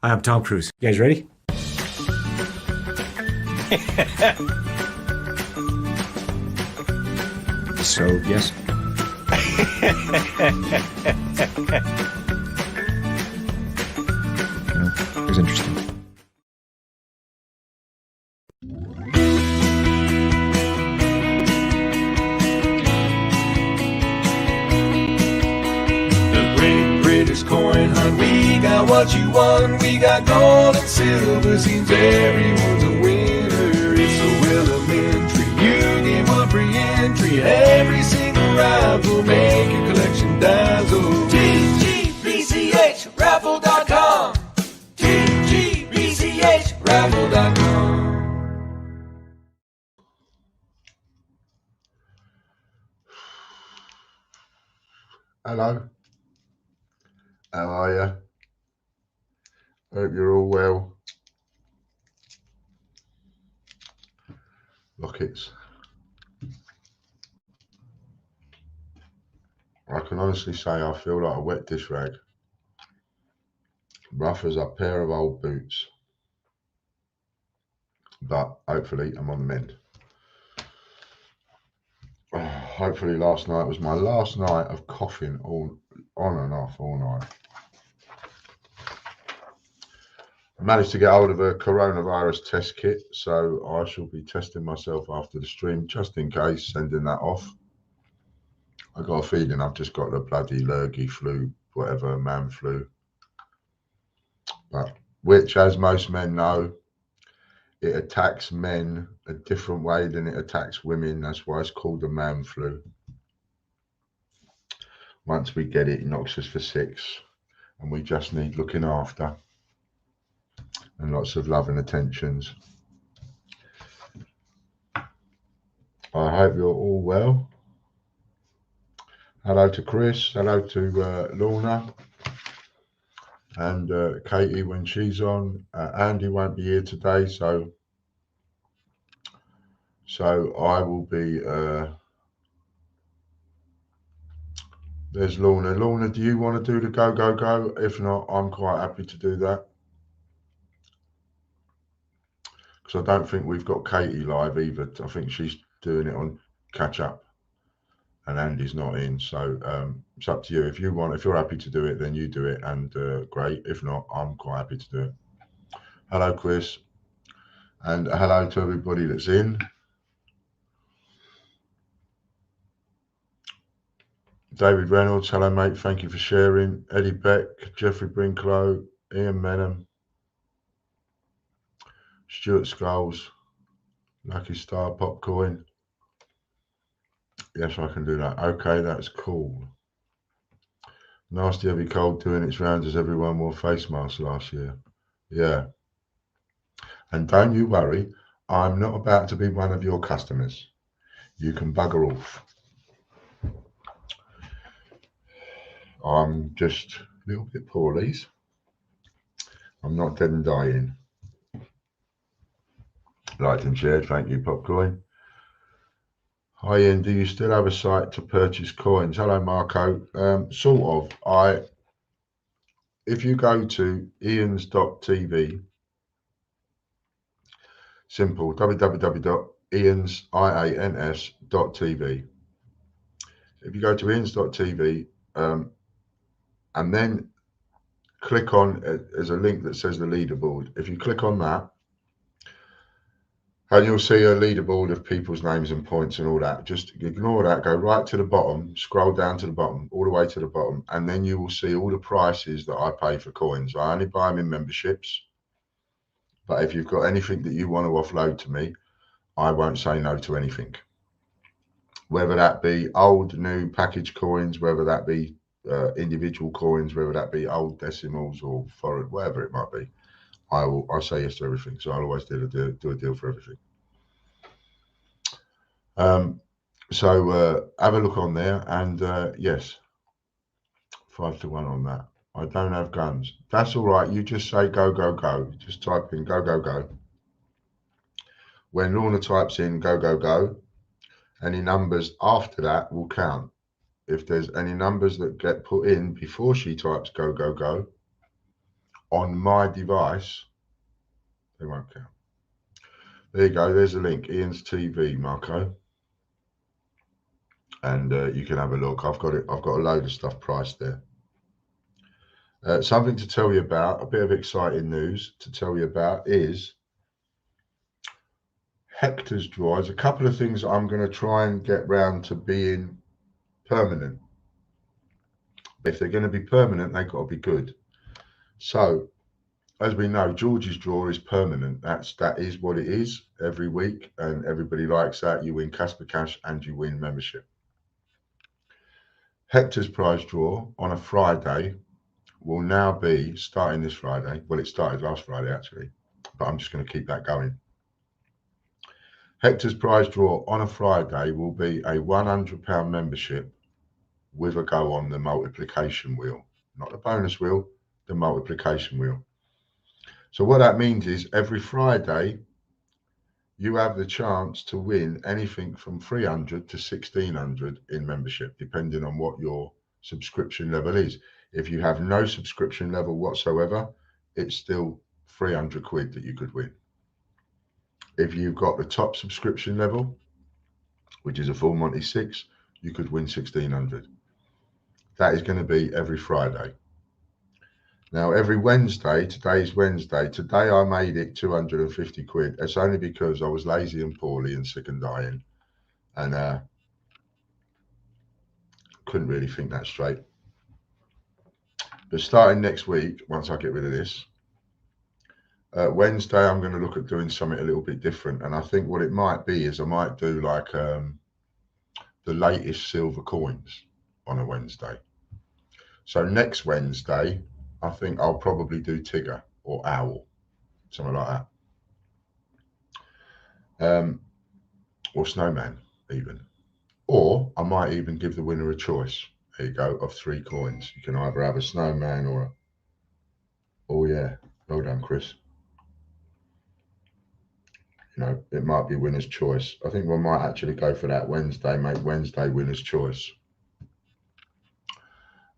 Hi, I'm Tom Cruise. You guys ready? So, yes. It was interesting. The Great British Coin Hunt, we got what you want. We got gold and silver, seems everyone's a winner. It's so elementary, you get one free entry. Every single raffle, make your collection dazzle. TGBCHraffle.com, TGBCHraffle.com. Hello, how are you? Hope you're all well. Lockets. I can honestly say I feel like a wet dish rag. Rough as a pair of old boots. But hopefully I'm on the mend. Hopefully last night was my last night of coughing all on and off all night. I managed to get hold of a coronavirus test kit, so I shall be testing myself after the stream, just in case, sending that off. I got a feeling I've just got the bloody lurgy flu, whatever, man flu. But which, as most men know, it attacks men a different way than it attacks women. That's why it's called the man flu. Once we get it, it knocks us for six, and we just need looking after and lots of love and attentions. I hope you're all well. Hello to Chris, hello to Lorna, and Katie when she's on. Andy won't be here today, so I will be. There's Lorna. Lorna, do you want to do the go, go, go? If not, I'm quite happy to do that. Because I don't think we've got Katie live either. I think she's doing it on catch up. And Andy's not in. So it's up to you. If you want, if you're happy to do it, then you do it. And great. If not, I'm quite happy to do it. Hello, Chris. And hello to everybody that's in. David Reynolds, hello mate, thank you for sharing. Eddie Beck, Jeffrey Brinklow, Ian Menham, Stuart Skulls, Lucky Star Popcoin. Yes, I can do that. Okay, that's cool. Nasty Heavy Cold doing its rounds as everyone wore face masks last year. Yeah. And don't you worry, I'm not about to be one of your customers. You can bugger off. I'm just a little bit poorly. I'm not dead and dying. Liked and shared, thank you, Popcoin. Hi Ian, do you still have a site to purchase coins? Hello Marco. Sort of. If you go to ians.tv, simple, www.ians.tv. If you go to ians.tv and then click on, there's a link that says the leaderboard. If you click on that, and you'll see a leaderboard of people's names and points and all that. Just ignore that, go right to the bottom, scroll down to the bottom, all the way to the bottom, and then you will see all the prices that I pay for coins. I only buy them in memberships, but if you've got anything that you want to offload to me, I won't say no to anything. Whether that be old, new package coins, whether that be individual coins, whether that be old decimals or foreign, whatever it might be. I say yes to everything, so I'll always do a deal for everything. So have a look on there, and yes, 5 to 1 on that. I don't have guns. That's all right. You just say go, go, go. Just type in go, go, go. When Lorna types in go, go, go, any numbers after that will count. If there's any numbers that get put in before she types go, go, go, on my device, they won't count. There you go. There's a link. Ian's TV, Marco. And you can have a look. I've got it. I've got a load of stuff priced there. Something to tell you about, a bit of exciting news to tell you about is Hector's draw. There's a couple of things I'm going to try and get round to being permanent. If they're going to be permanent, they've got to be good. So, as we know, George's draw is permanent. That is what it is every week, and everybody likes that. You win Casper Cash and you win membership. Hector's prize draw on a Friday will now be starting this Friday. Well, it started last Friday actually, but I'm just going to keep that going. Hector's prize draw on a Friday will be a £100 membership with a go on the multiplication wheel, not the bonus wheel, the multiplication wheel. So what that means is every Friday you have the chance to win anything from 300 to 1600 in membership, depending on what your subscription level is. If you have no subscription level whatsoever, it's still 300 quid that you could win. If you've got the top subscription level, which is a full Monty 6, you could win 1600. That is going to be every Friday. Now, every Wednesday, today's Wednesday, today I made it 250 quid. It's only because I was lazy and poorly and sick and dying. And couldn't really think that straight. But starting next week, once I get rid of this, Wednesday, I'm going to look at doing something a little bit different. And I think what it might be is I might do like the latest silver coins on a Wednesday. So next Wednesday, I think I'll probably do Tigger or Owl, something like that. Or Snowman even. Or I might even give the winner a choice. There you go, of 3 coins. You can either have a Snowman or a... Oh yeah, well done, Chris. You know, it might be winner's choice. I think we might actually go for that Wednesday, make Wednesday winner's choice.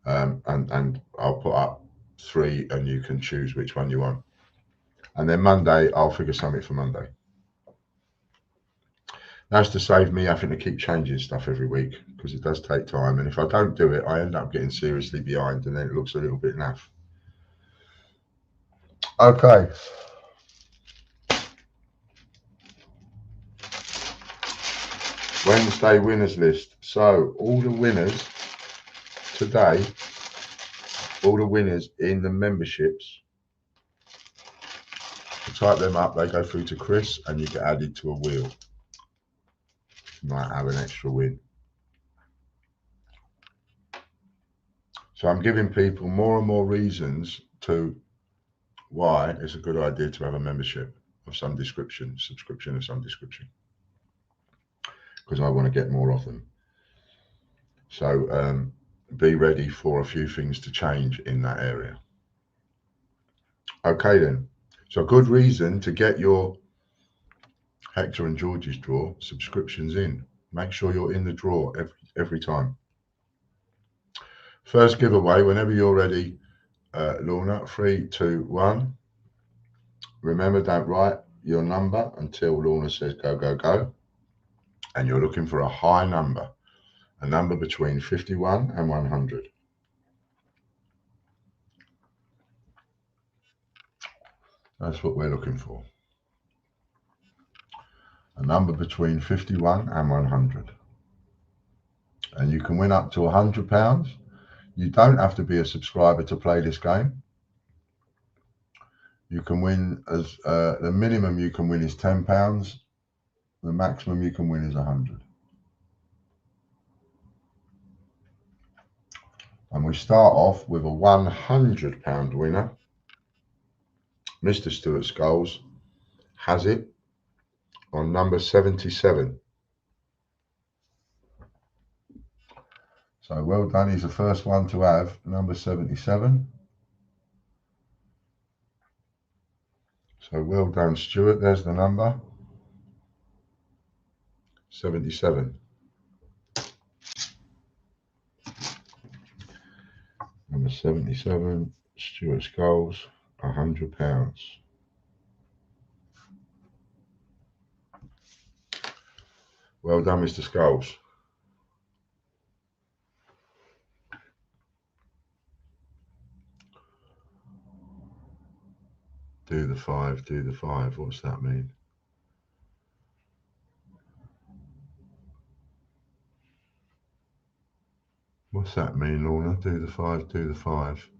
And I'll put up 3 and you can choose which one you want. And then Monday, I'll figure something for Monday. That's to save me having to keep changing stuff every week, because it does take time. And if I don't do it, I end up getting seriously behind and then it looks a little bit naff. Okay. Wednesday winners list. So all the winners today, all the winners in the memberships, you type them up, they go through to Chris and you get added to a wheel. You might have an extra win. So I'm giving people more and more reasons to why it's a good idea to have a membership of some description, subscription of some description, because I want to get more of them. So be ready for a few things to change in that area. Okay then, so a good reason to get your Hector and George's draw subscriptions in. Make sure you're in the draw every time. First giveaway, whenever you're ready, Lorna, 3, 2, 1. Remember, don't write your number until Lorna says go, go, go. And you're looking for a high number, a number between 51 and 100. That's what we're looking for. A number between 51 and 100. And you can win up to £100. You don't have to be a subscriber to play this game. You can win as the minimum you can win is £10. The maximum you can win is 100. And we start off with a £100 winner. Mr. Stuart Scholes has it on number 77. So well done. He's the first one to have number 77. So well done, Stuart. There's the number 77. Number 77, Stuart Scholes. £100. Well done, Mr. Skulls. Do the 5, do the 5. What's that mean? What's that mean, Lorna? Do the 5, do the 5.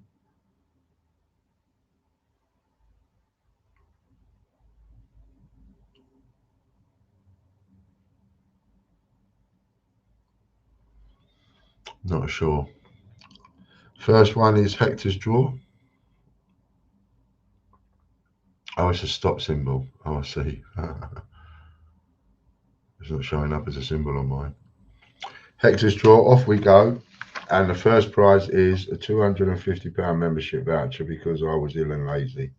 Not sure. First one is Hector's draw. Oh, it's a stop symbol. Oh, I see. It's not showing up as a symbol on mine. Hector's draw, off we go. And the first prize is a £250 membership voucher because I was ill and lazy.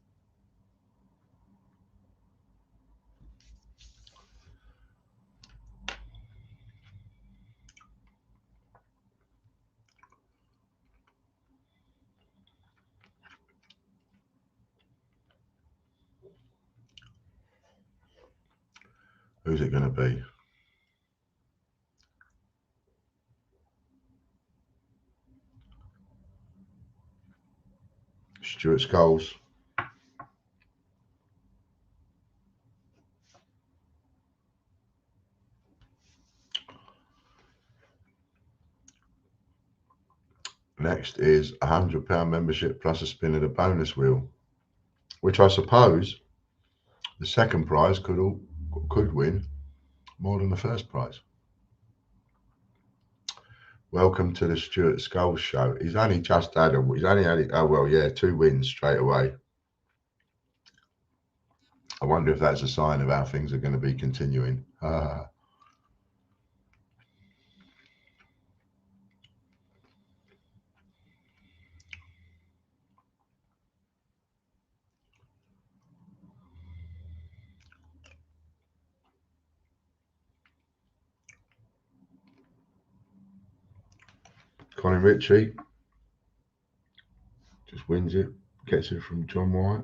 Who's it going to be? Stuart Skulls. Next is a £100 membership plus a spin of the bonus wheel, which I suppose the second prize could win more than the first prize. Welcome to the Stuart Skulls show. He's only just had oh well, yeah, 2 wins straight away. I wonder if that's a sign of how things are going to be continuing. Colin Ritchie just wins it, gets it from John White.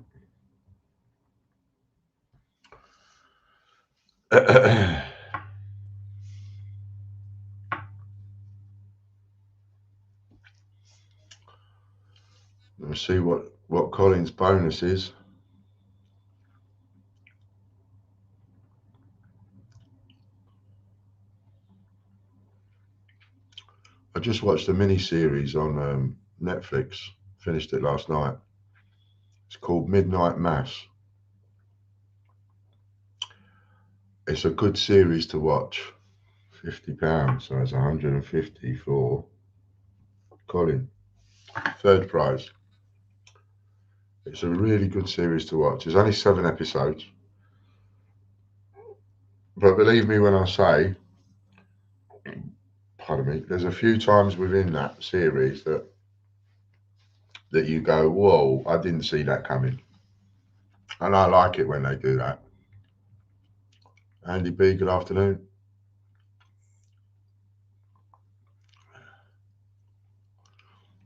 Let's see what Colin's bonus is. I just watched a mini series on Netflix, finished it last night. It's called Midnight Mass. It's a good series to watch. £50, so that's 150 for Colin. Third prize. It's a really good series to watch. There's only 7 episodes. But believe me when I say, pardon me, there's a few times within that series that you go, whoa, I didn't see that coming. And I like it when they do that. Andy B, good afternoon.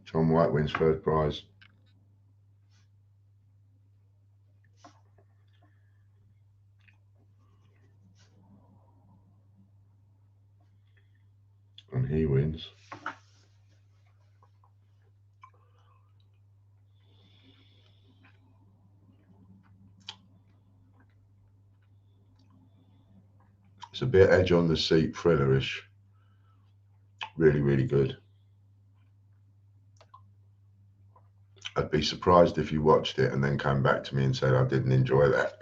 John White wins third prize. And he wins. It's a bit edge on the seat, thrillerish. Really, really good. I'd be surprised if you watched it and then came back to me and said I didn't enjoy that.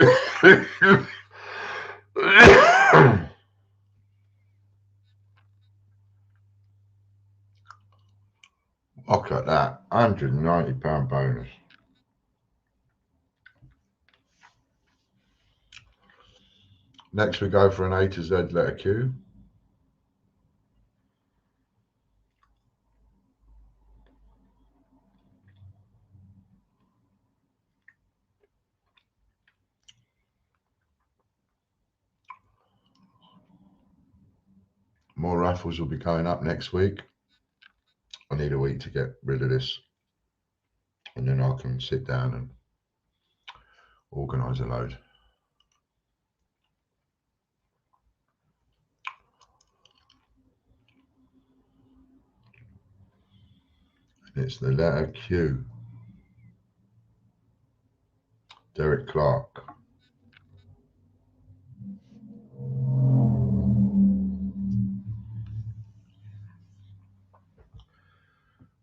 Look at that, £190 bonus. Next we go for an A to Z letter Q. More raffles will be going up next week. I need a week to get rid of this, and then I can sit down and organise a load. It's the letter Q. Derek Clark.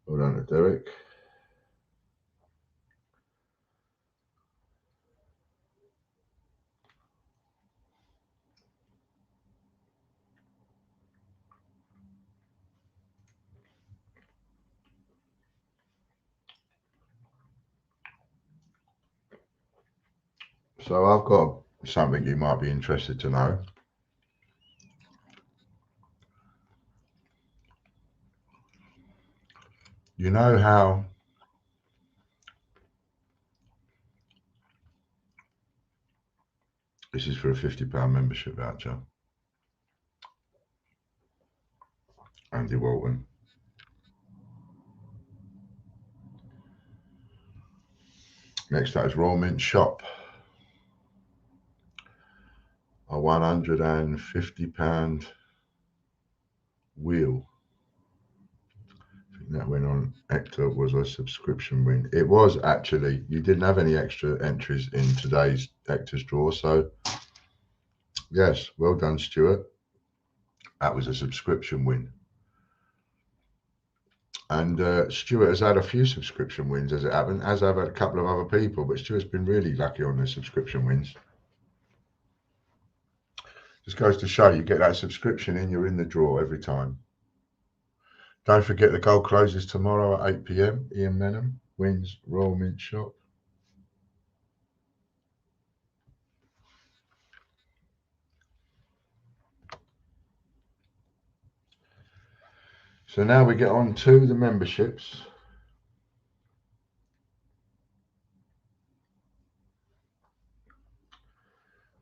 Well done, Derek. So I've got something you might be interested to know. You know how this is for a £50 membership voucher. Andy Walton. Next up is Royal Mint Shop. A £150 wheel. I think that went on Hector, was a subscription win. It was actually, you didn't have any extra entries in today's Hector's draw. So yes, well done, Stuart. That was a subscription win. And Stuart has had a few subscription wins, as it happened, as have had a couple of other people, but Stuart's been really lucky on the subscription wins. Just goes to show you get that subscription in, you're in the draw every time. Don't forget the goal closes tomorrow at 8 PM. Ian Menham wins Royal Mint Shop. So now we get on to the memberships.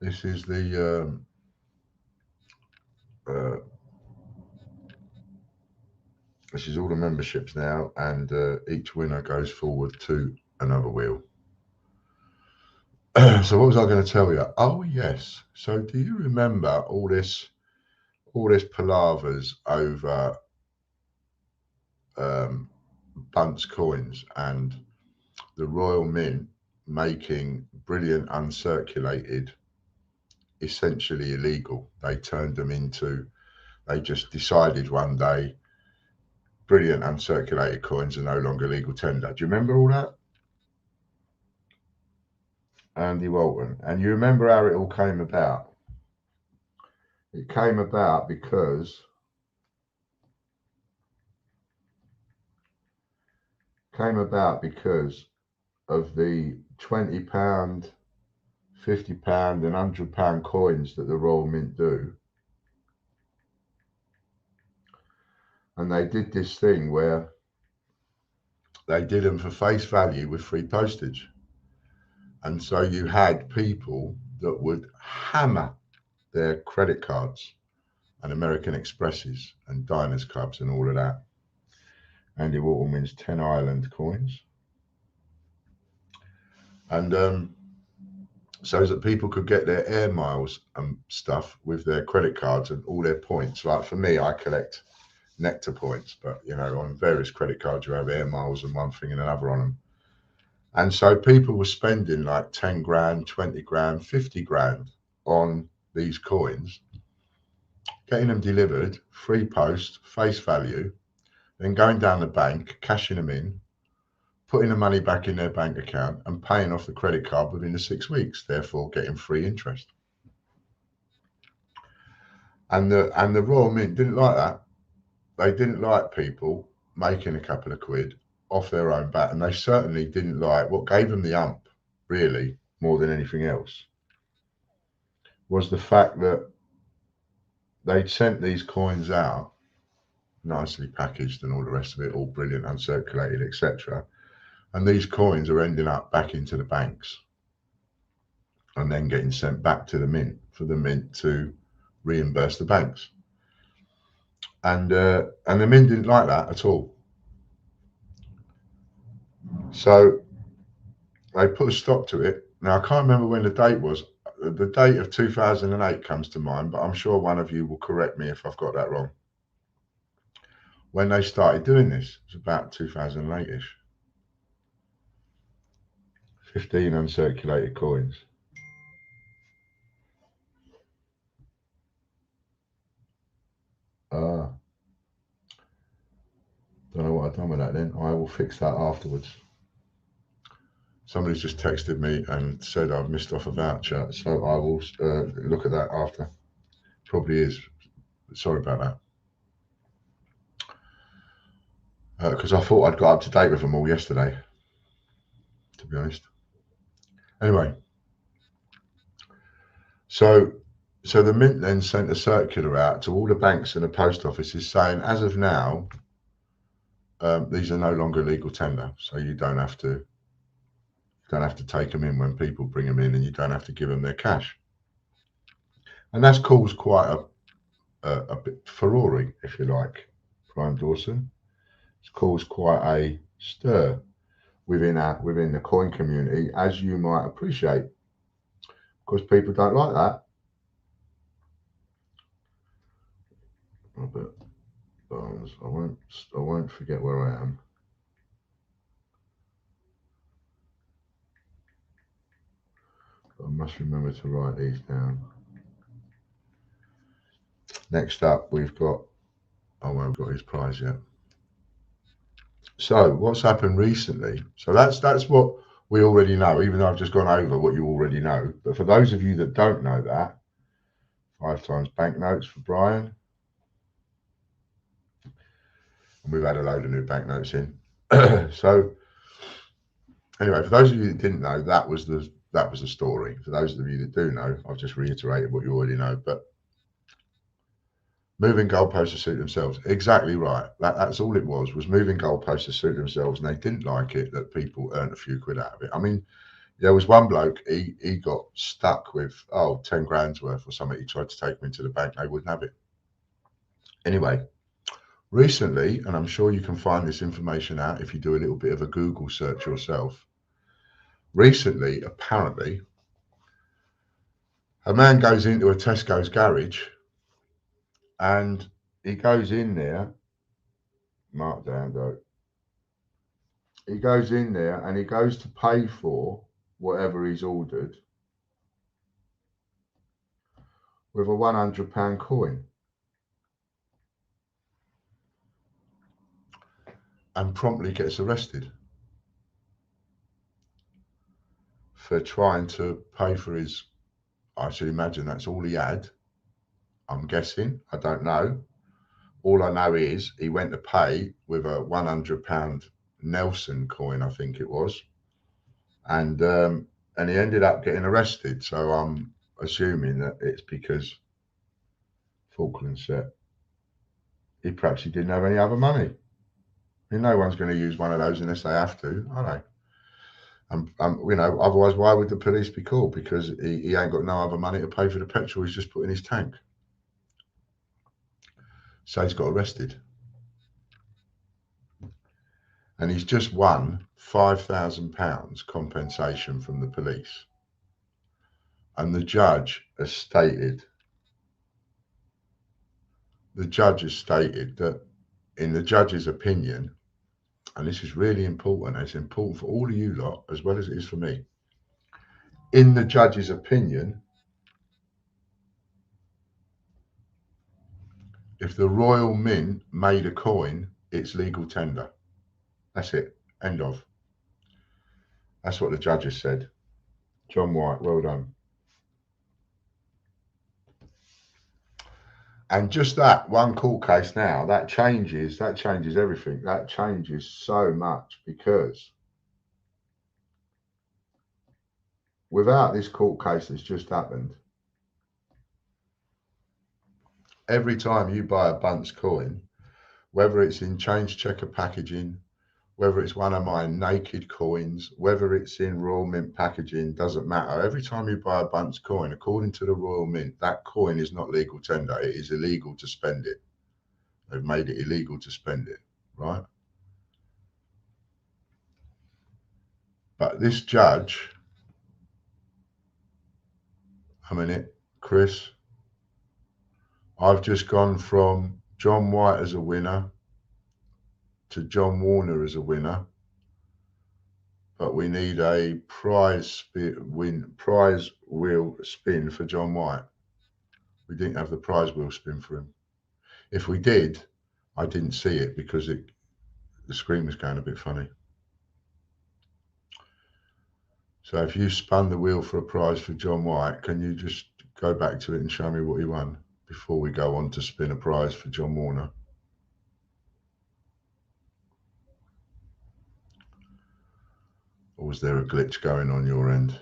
This is the this is all the memberships now, and each winner goes forward to another wheel. So what was I going to tell you? Oh yes. So do you remember all this palavers over Bunce coins and the Royal Mint making brilliant uncirculated essentially illegal? They turned them into, they just decided one day brilliant uncirculated coins are no longer legal tender. Do you remember all that? Andy Walton. And you remember how it all came about? It came about because of the £20, £50 and £100 coins that the Royal Mint do. And they did this thing where they did them for face value with free postage. And so you had people that would hammer their credit cards and American Expresses and Diners Clubs and all of that. Andy Walton wins 10 Ireland coins. And so that people could get their air miles and stuff with their credit cards and all their points. Like for me, I collect Nectar points, but you know, on various credit cards you have air miles and one thing and another on them. And so people were spending like 10 grand, 20 grand, 50 grand on these coins, getting them delivered, free post, face value, then going down the bank, cashing them in, putting the money back in their bank account and paying off the credit card within the 6 weeks, therefore getting free interest. And the Royal Mint didn't like that. They didn't like people making a couple of quid off their own bat, and they certainly didn't like, what gave them the ump, really, more than anything else, was the fact that they'd sent these coins out, nicely packaged and all the rest of it, all brilliant, uncirculated, etc. And these coins are ending up back into the banks and then getting sent back to the mint for the mint to reimburse the banks. And the mint didn't like that at all. So they put a stop to it Now, I can't remember when the date was. The date of 2008 comes to mind, but I'm sure one of you will correct me if I've got that wrong. When they started doing this, it was about 2008-ish. 15 uncirculated coins. Don't know what I've done with that then. I will fix that afterwards. Somebody's just texted me and said I've missed off a voucher, so I will look at that after. Probably is. Sorry about that. Because I thought I'd got up to date with them all yesterday, to be honest. Anyway, so the Mint then sent a circular out to all the banks and the post offices saying, as of now, these are no longer legal tender, so you don't have to take them in when people bring them in, and you don't have to give them their cash. And that's caused quite a bit furore, if you like, Brian Dawson. It's caused quite a stir within the coin community, as you might appreciate, because people don't like that. But I won't forget where I am. I must remember to write these down. Next up, we've got, oh, well, we've got his prize yet. So what's happened recently? So that's what we already know, even though I've just gone over what you already know. But for those of you that don't know that, 5 times banknotes for Brian. And we've had a load of new banknotes in. So anyway, for those of you that didn't know, that was the story. For those of you that do know, I've just reiterated what you already know. But moving goalposts to suit themselves. Exactly right. That's all it was moving goalposts to suit themselves, and they didn't like it that people earned a few quid out of it. I mean, there was one bloke, he got stuck with 10 grand's worth or something. He tried to take me to the bank, they wouldn't have it. Anyway, recently, and I'm sure you can find this information out if you do a little bit of a Google search yourself. Recently, apparently, a man goes into a Tesco's garage, and he goes in there, mark down though. He goes in there and he goes to pay for whatever he's ordered with a £100 coin. And promptly gets arrested for trying to pay for his, I should imagine that's all he had. I'm guessing, I don't know. All I know is he went to pay with a £100 Nelson coin, I think it was, and he ended up getting arrested. So I'm assuming that it's because Falkland said he didn't have any other money. I mean, no one's going to use one of those unless they have to, are they? Otherwise, why would the police be called? Because he ain't got no other money to pay for the petrol he's just put in his tank. So he's got arrested. And he's just won £5,000 compensation from the police. And the judge has stated that, in the judge's opinion, and this is really important, and it's important for all of you lot as well as it is for me. In the judge's opinion, if the Royal Mint made a coin, it's legal tender. That's it. End of. That's what the judge has said. John White, well done. And just that one court case now, that changes everything. That changes so much, because without this court case that's just happened, every time you buy a Bunce coin, whether it's in change checker packaging, whether it's one of my naked coins, whether it's in Royal Mint packaging, doesn't matter. Every time you buy a Bunce coin, according to the Royal Mint, that coin is not legal tender. It is illegal to spend it. They've made it illegal to spend it, right? But this judge A minute, Chris. I've just gone from John White as a winner to John Warner as a winner, but we need a prize wheel spin for John White. We didn't have the prize wheel spin for him. If we did, I didn't see it because the screen was going a bit funny. So if you spun the wheel for a prize for John White, can you just go back to it and show me what he won before we go on to spin a prize for John Warner? Or was there a glitch going on your end?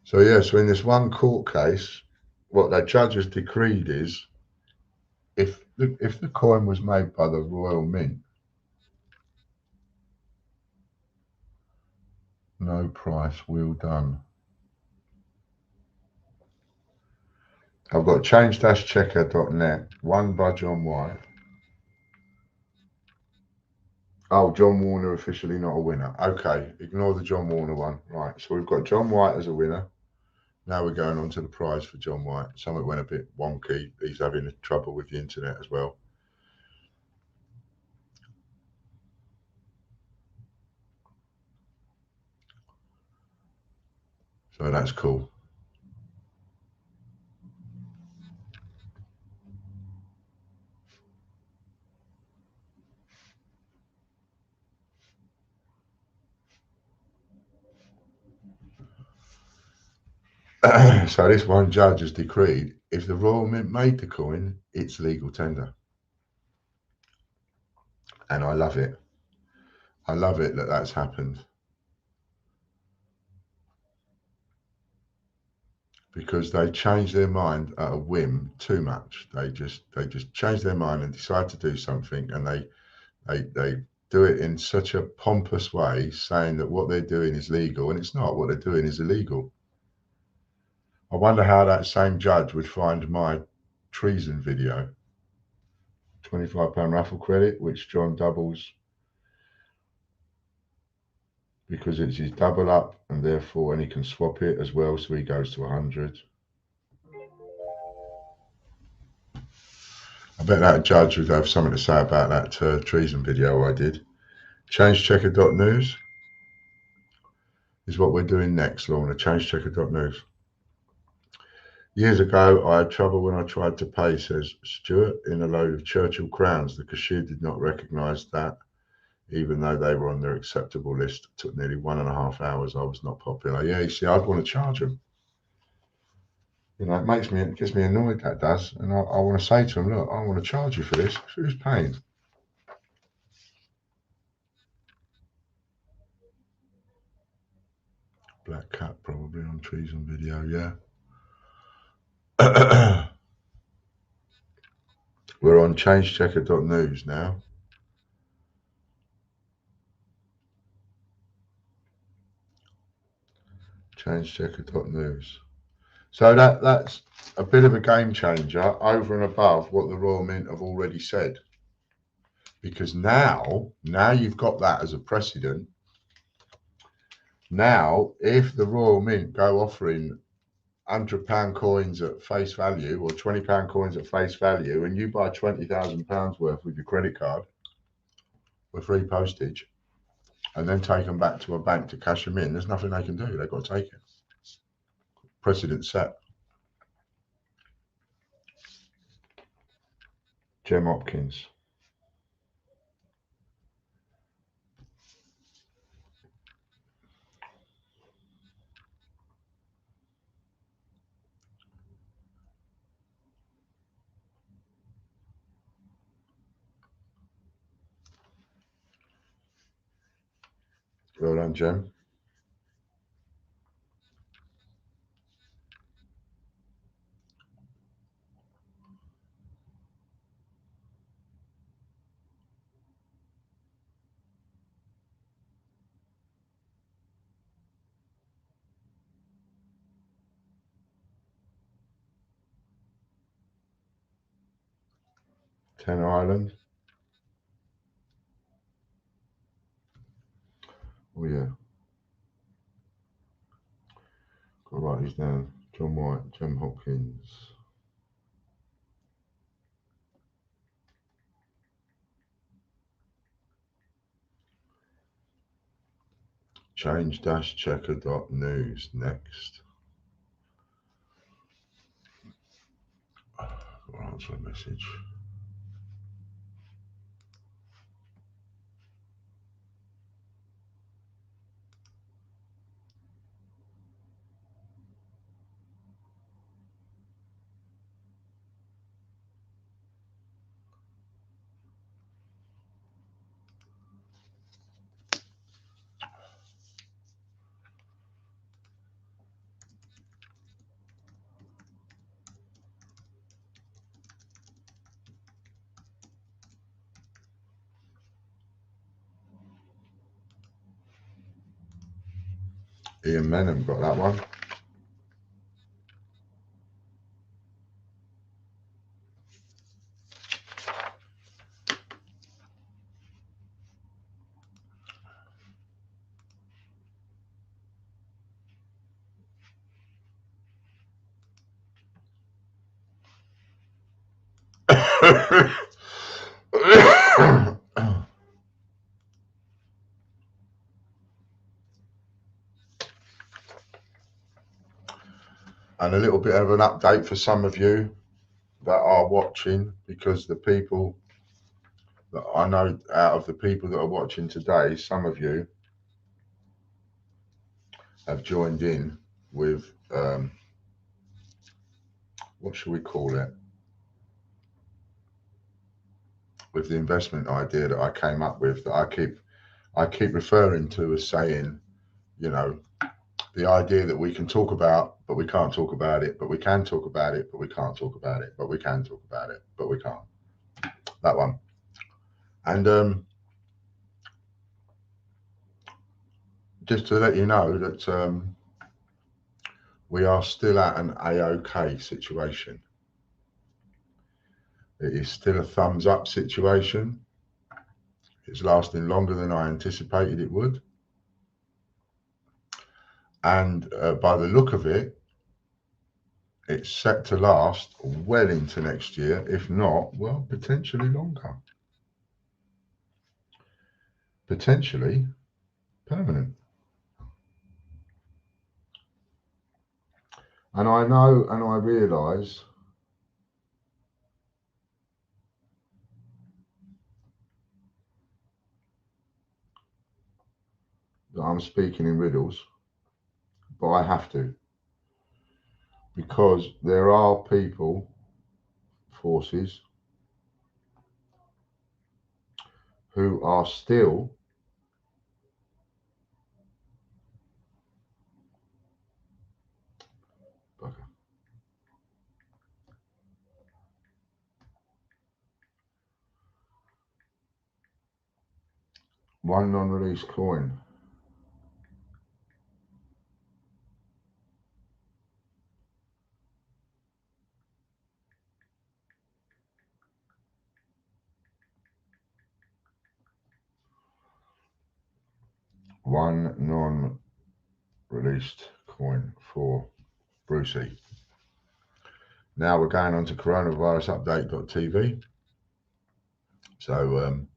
So yeah, so in this one court case, what the judge has decreed is if the coin was made by the Royal Mint, no price wheel done. I've got change-checker.net, won by John White. Oh, John Warner officially not a winner. Okay, ignore the John Warner one. Right, so we've got John White as a winner. Now we're going on to the prize for John White. Something went a bit wonky. He's having trouble with the internet as well. So that's cool. So this one judge has decreed if the Royal Mint made the coin, it's legal tender. And I love it. I love it that that's happened. Because they changed their mind at a whim too much. They just changed their mind and decide to do something, and they do it in such a pompous way, saying that what they're doing is legal, and it's not. What they're doing is illegal. I wonder how that same judge would find my treason video. £25 raffle credit, which John doubles because it's his double up, and therefore, and he can swap it as well, so he goes to 100. I bet that judge would have something to say about that treason video I did. Changechecker.news is what we're doing next, Lorna. Changechecker.news. Years ago, I had trouble when I tried to pay, says Stuart, in a load of Churchill crowns. The cashier did not recognise that, even though they were on their acceptable list. It took nearly 1.5 hours. I was not popular. Yeah, you see, I'd want to charge them. You know, it gets me annoyed, that does. And I want to say to them, look, I want to charge you for this. Who's paying? Black cat probably on treason video, yeah. We're on changechecker.news now. Changechecker.news. So that's a bit of a game changer over and above what the Royal Mint have already said. Because now you've got that as a precedent. Now, if the Royal Mint go offering £100 coins at face value or £20 coins at face value, and you buy £20,000 worth with your credit card with free postage, and then take them back to a bank to cash them in, there's nothing they can do. They've got to take it. Precedent set. Jem Hopkins. Well done, Jem. Ten Island. Oh yeah. Got to write these down. John White, Jem Hopkins. Change-checker.news next. I'll answer a message. Ian Menham got that one. And a little bit of an update for some of you that are watching, because the people that I know, out of the people that are watching today, some of you have joined in with what should we call it, with the investment idea that I came up with, that I keep referring to as saying, you know, the idea that we can talk about but we can't talk about it, but we can talk about it but we can't talk about it, but we can talk about it but we can't. That one. And just to let you know that we are still at an A-OK situation. It is still a thumbs up situation. It's lasting longer than I anticipated it would. And by the look of it, it's set to last well into next year, if not, well, potentially longer. Potentially permanent. And I know and I realise that I'm speaking in riddles, but I have to. Because there are people, forces, who are still one non-released coin. One non-released coin for Brucey. Now we're going on to coronavirusupdate.tv. So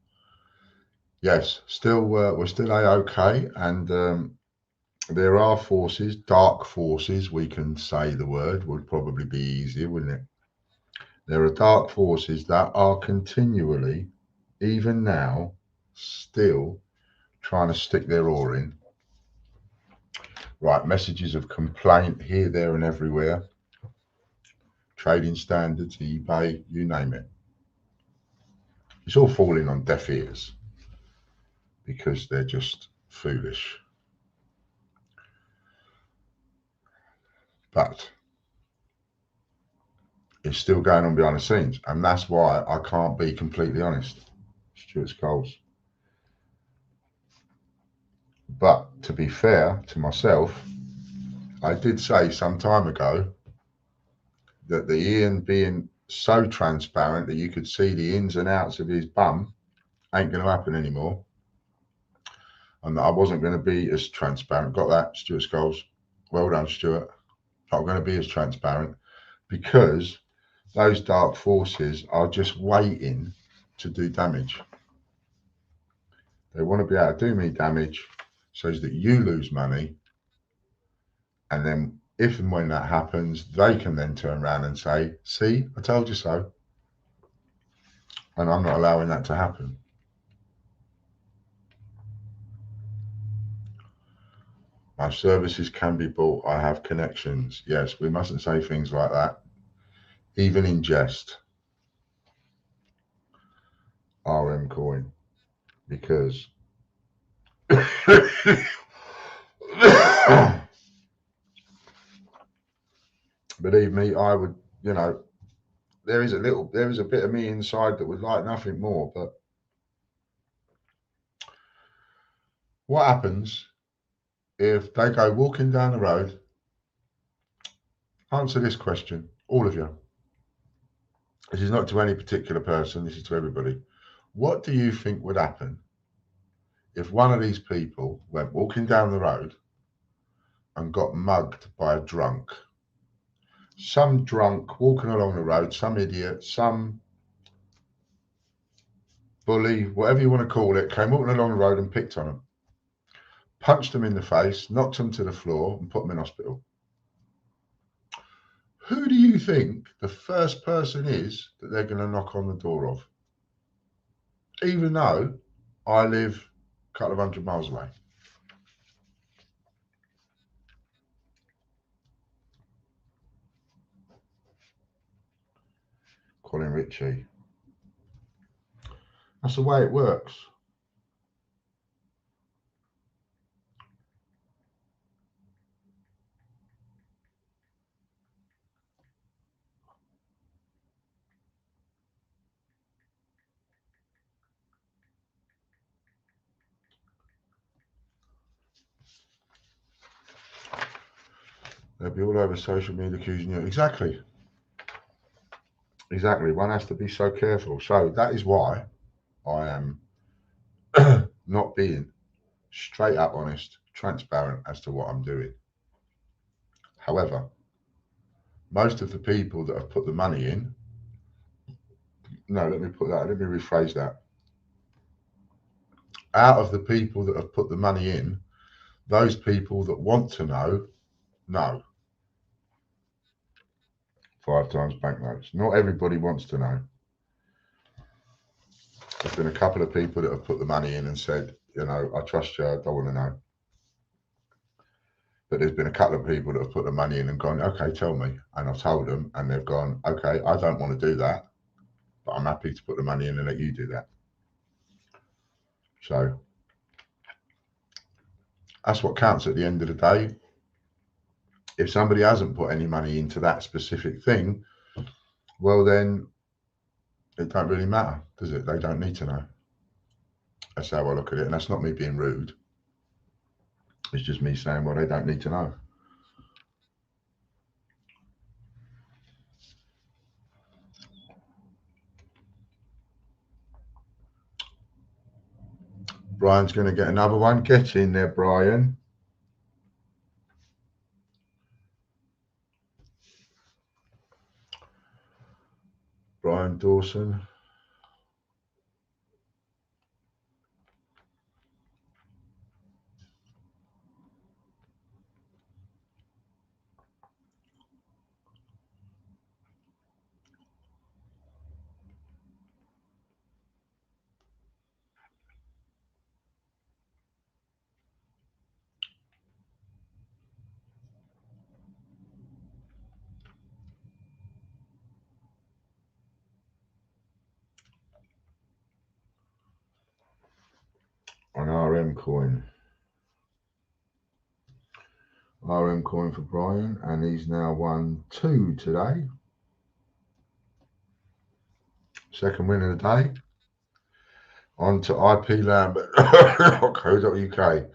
yes, still we're still A-OK, and there are forces, dark forces, we can say the word, would probably be easier, wouldn't it? There are dark forces that are continually, even now, still trying to stick their oar in. Right, messages of complaint here, there and everywhere. Trading standards, eBay, you name it. It's all falling on deaf ears because they're just foolish. But it's still going on behind the scenes, and that's why I can't be completely honest. Stuart Scholes. But to be fair to myself, I did say some time ago that the Ian being so transparent that you could see the ins and outs of his bum ain't going to happen anymore. and that I wasn't going to be as transparent. Got that, Stuart Scholes? Well done, Stuart. Not going to be as transparent because those dark forces are just waiting to do damage. They want to be able to do me damage so that you lose money. And then if and when that happens, they can then turn around and say, see, I told you so. And I'm not allowing that to happen. My services can be bought. I have connections. Yes, we mustn't say things like that, even in jest. RM coin, because believe me, I would, you know, there is a bit of me inside that would like nothing more. But what happens if they go walking down the road? Answer this question, all of you. This is not to any particular person, this is to everybody. What do you think would happen if one of these people went walking down the road and got mugged by a drunk? Some drunk walking along the road, some idiot, some bully, whatever you want to call it, came walking along the road and picked on them, punched them in the face, knocked them to the floor and put them in hospital. Who do you think the first person is that they're going to knock on the door of? Even though I live a couple of 100 miles away. Colin Ritchie. That's the way it works. They'll be all over social media accusing you. Exactly. Exactly. One has to be so careful. So that is why I am not being straight up honest, transparent as to what I'm doing. However, most of the people that have put the money in, no, let me rephrase that. Out of the people that have put the money in, those people that want to know. 5 times banknotes. Not everybody wants to know. There's been a couple of people that have put the money in and said, you know, I trust you, I don't want to know. But there's been a couple of people that have put the money in and gone, okay, tell me. And I've told them and they've gone, okay, I don't want to do that, but I'm happy to put the money in and let you do that. So that's what counts at the end of the day. If somebody hasn't put any money into that specific thing, well, then it don't really matter, does it? They don't need to know. That's how I look at it. And that's not me being rude. It's just me saying, well, they don't need to know. Brian's going to get another one. Get in there, Brian. Brian Dawson. On RM coin. RM coin for Brian, and he's now won 2 today. Second win of the day. On to iplambert.co.uk.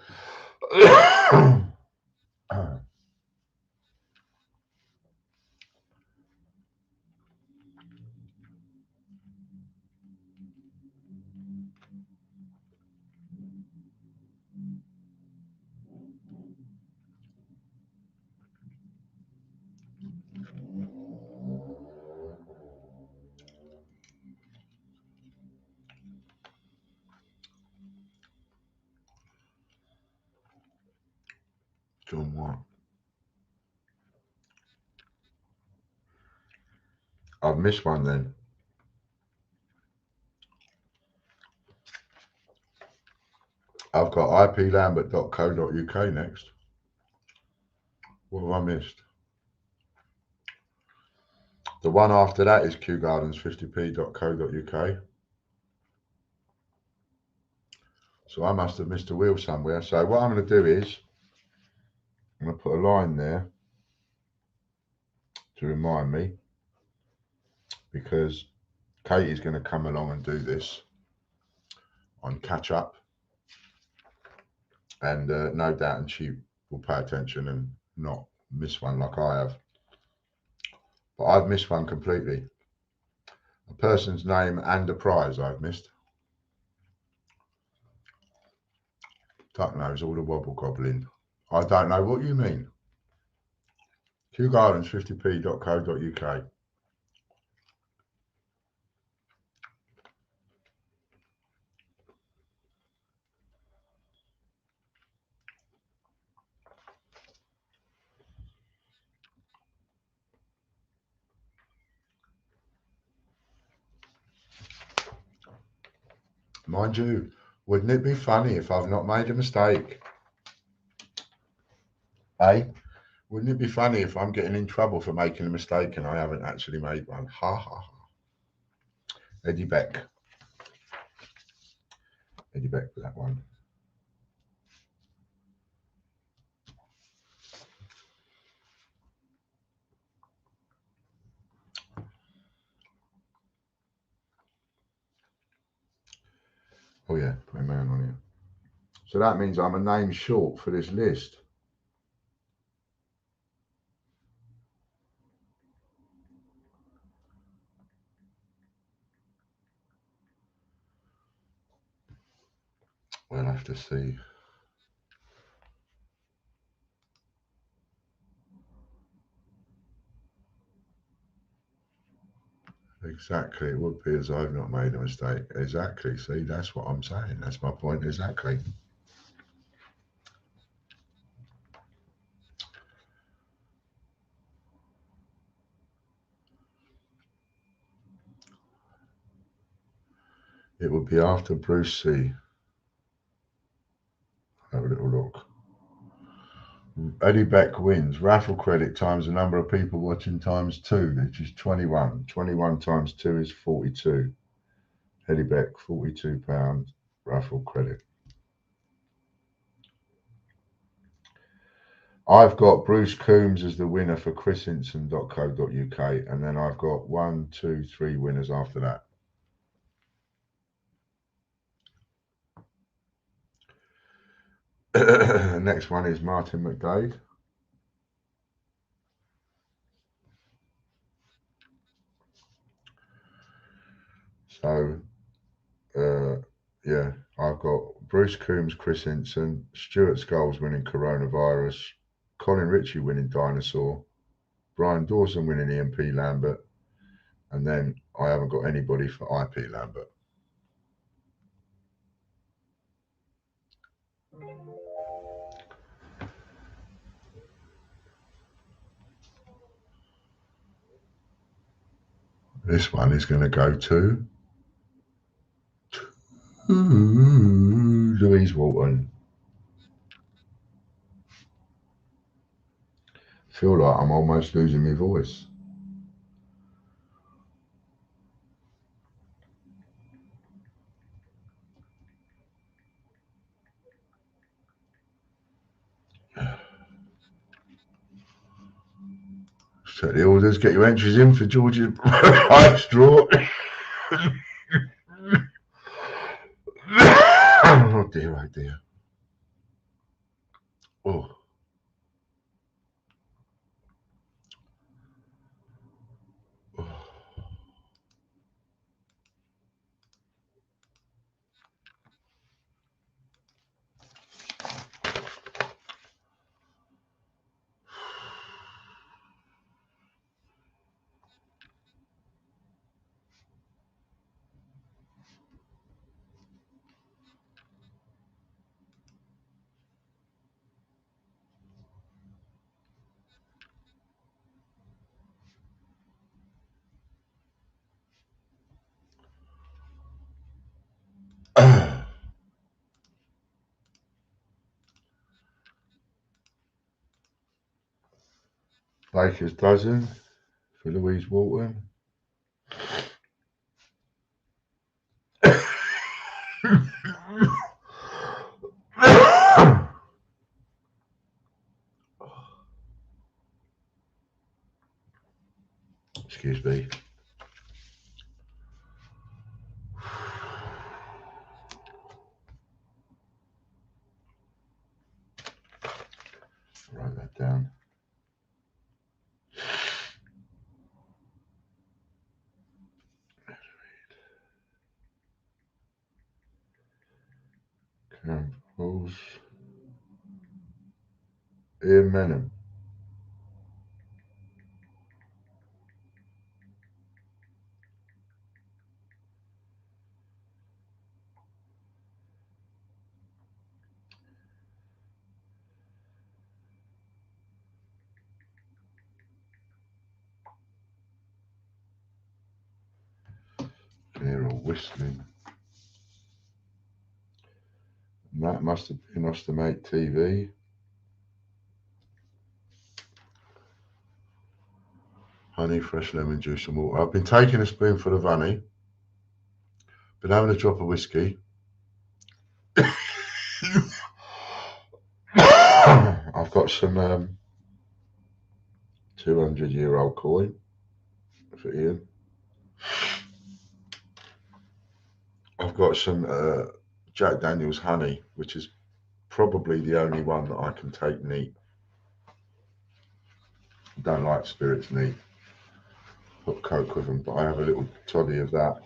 John White. I've missed one then. I've got iplambert.co.uk next. What have I missed? The one after that is qgardens50p.co.uk. So I must have missed a wheel somewhere. So what I'm going to do is I'm going to put a line there to remind me, because Katie's going to come along and do this on catch up, and no doubt and she will pay attention and not miss one like I have. But I've missed one completely. A person's name and a prize I've missed. Duck knows all the wobble gobbling. I don't know what you mean. qgardens50p.co.uk. Mind you, wouldn't it be funny if I've not made a mistake? Eh? Wouldn't it be funny if I'm getting in trouble for making a mistake and I haven't actually made one? Ha ha ha. Eddie Beck. Eddie Beck for that one. Oh yeah, put a man on here. So that means I'm a name short for this list. We'll have to see. Exactly, it would be as I've not made a mistake. Exactly, see, that's what I'm saying. That's my point, exactly. It would be after Bruce C. Have a little look. Eddie Beck wins. Raffle credit times the number of people watching times 2, which is 21. 21 times 2 is 42. Eddie Beck, £42 raffle credit. I've got Bruce Coombs as the winner for chrishinson.co.uk, and then I've got 1, 2, 3 winners after that. Next one is Martin McDade. So, yeah, I've got Bruce Coombs, Chris Hinson, Stuart Skulls winning Coronavirus, Colin Ritchie winning Dinosaur, Brian Dawson winning EMP Lambert, and then I haven't got anybody for IP Lambert. This one is going to go to Louise Walton. Feel like I'm almost losing my voice. Set the orders, get your entries in for Georgia Ice Draw. Oh dear, oh dear. Oh. Oh. Baker's dozen for Louise Walton. Excuse me. Write that down. Campbell's. Ian Menon. They're all whistling. And that must have been Ostomate TV. Honey, fresh lemon juice and water. I've been taking a spoonful of honey. Been having a drop of whiskey. I've got some 200-year-old coin for Ian. I've got some Jack Daniel's honey, which is probably the only one that I can take neat. Don't like spirits neat. Put Coke with them, but I have a little toddy of that.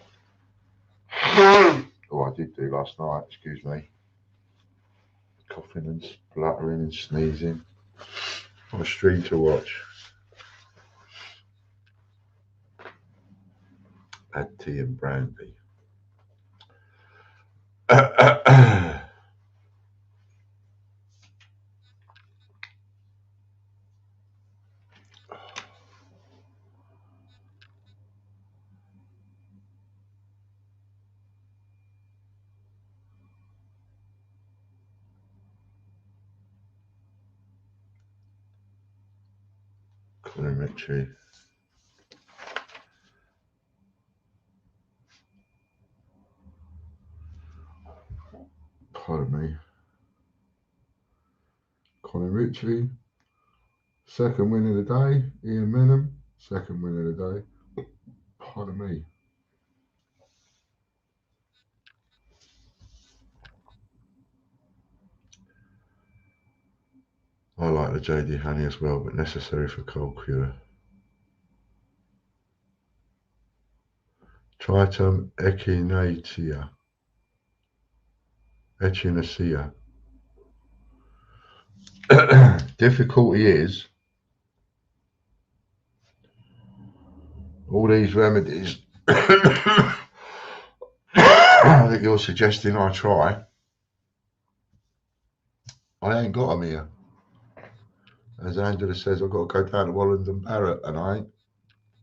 Oh, I did do last night, excuse me. Coughing and spluttering and sneezing. What a stream to watch. Had tea and brandy. Colin Ritchie. Pardon me. Colin Ritchie. Second win of the day. Ian Menon. Second win of the day. Pardon me. I like the JD honey as well, but necessary for cold cure. Tritum echinacea. Echinacea. Difficulty is all these remedies that you're suggesting I try. I ain't got them here. As Angela says, I've got to go down to Walland and Barrett, and I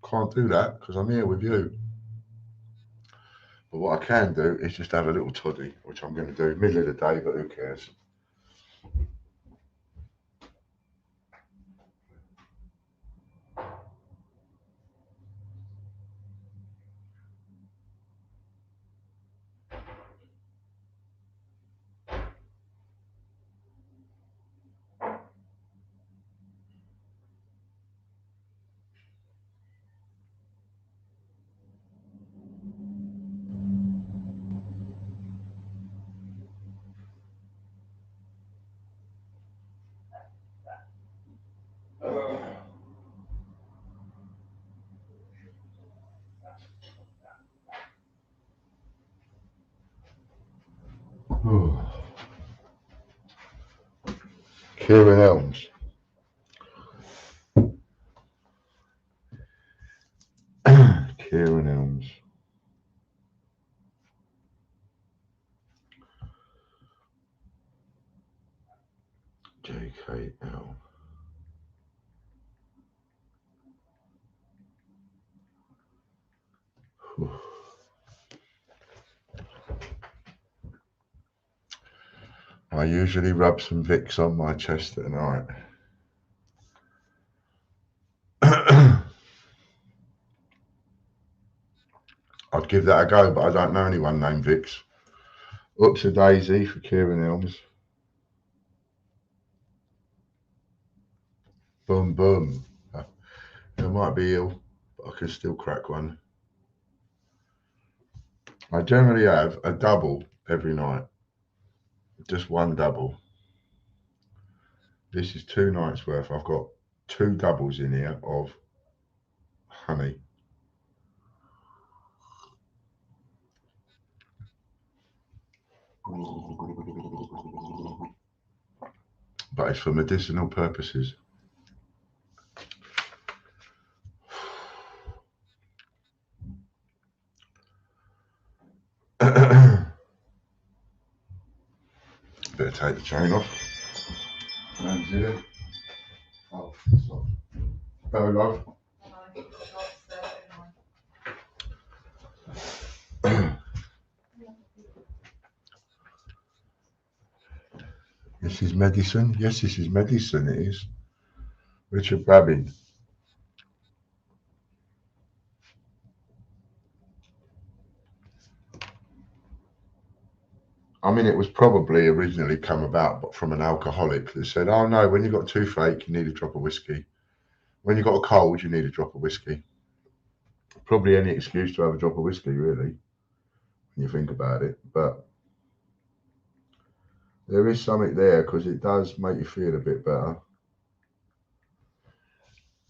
can't do that because I'm here with you. But what I can do is just have a little toddy, which I'm going to do middle of the day, but who cares? Kieran Elms. Kieran Elms. JKL. I usually rub some Vicks on my chest at night. I'd give that a go, but I don't know anyone named Vix. Oops a daisy for Kieran Elms. Boom, boom. I might be ill, but I can still crack one. I generally have a double every night. Just one double. This is 2 nights worth. I've got 2 doubles in here of honey. But it's for medicinal purposes. Better take the chain off. Oh, stop. Hello, love. This is medicine. Yes, this is medicine. It is. Richard Babin. I mean, it was probably originally come about from an alcoholic that said, oh no, when you've got toothache, you need a drop of whiskey. When you've got a cold, you need a drop of whiskey. Probably any excuse to have a drop of whiskey, really, when you think about it. But there is something there because it does make you feel a bit better.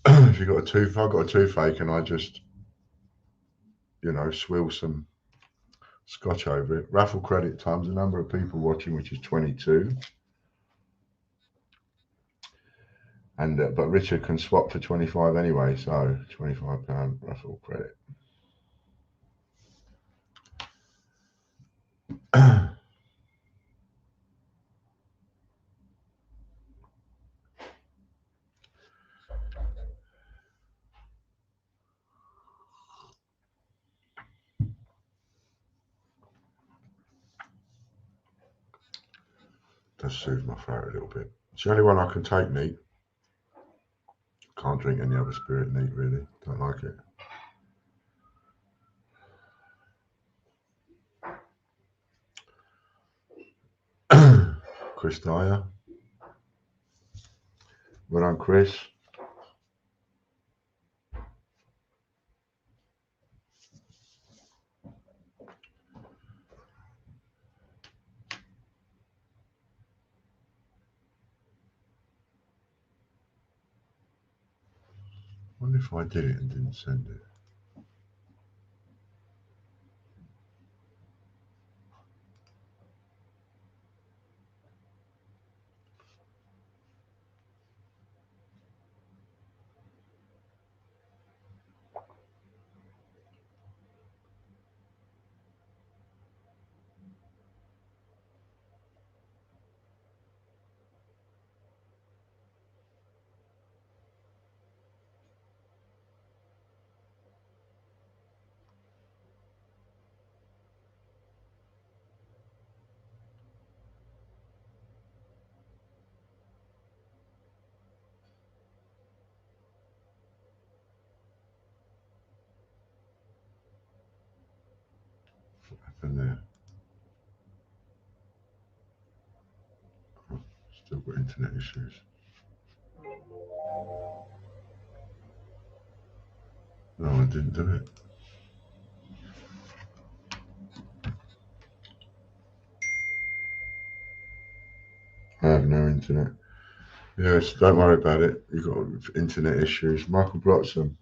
If you've got I've got a toothache and I just, you know, swill some scotch over it. Raffle credit times the number of people watching, which is 22. And but Richard can swap for 25 anyway, so £25 raffle credit. Does soothe my throat a little bit. It's the only one I can take neat. Can't drink any other spirit neat, really. Don't like it. Chris Dyer. Well done, Chris. I wonder if I did it and didn't send it. What happened there? Oh, still got internet issues. No, I didn't do it. I have no internet. Yes, don't worry about it. You've got internet issues. Michael Bloxham.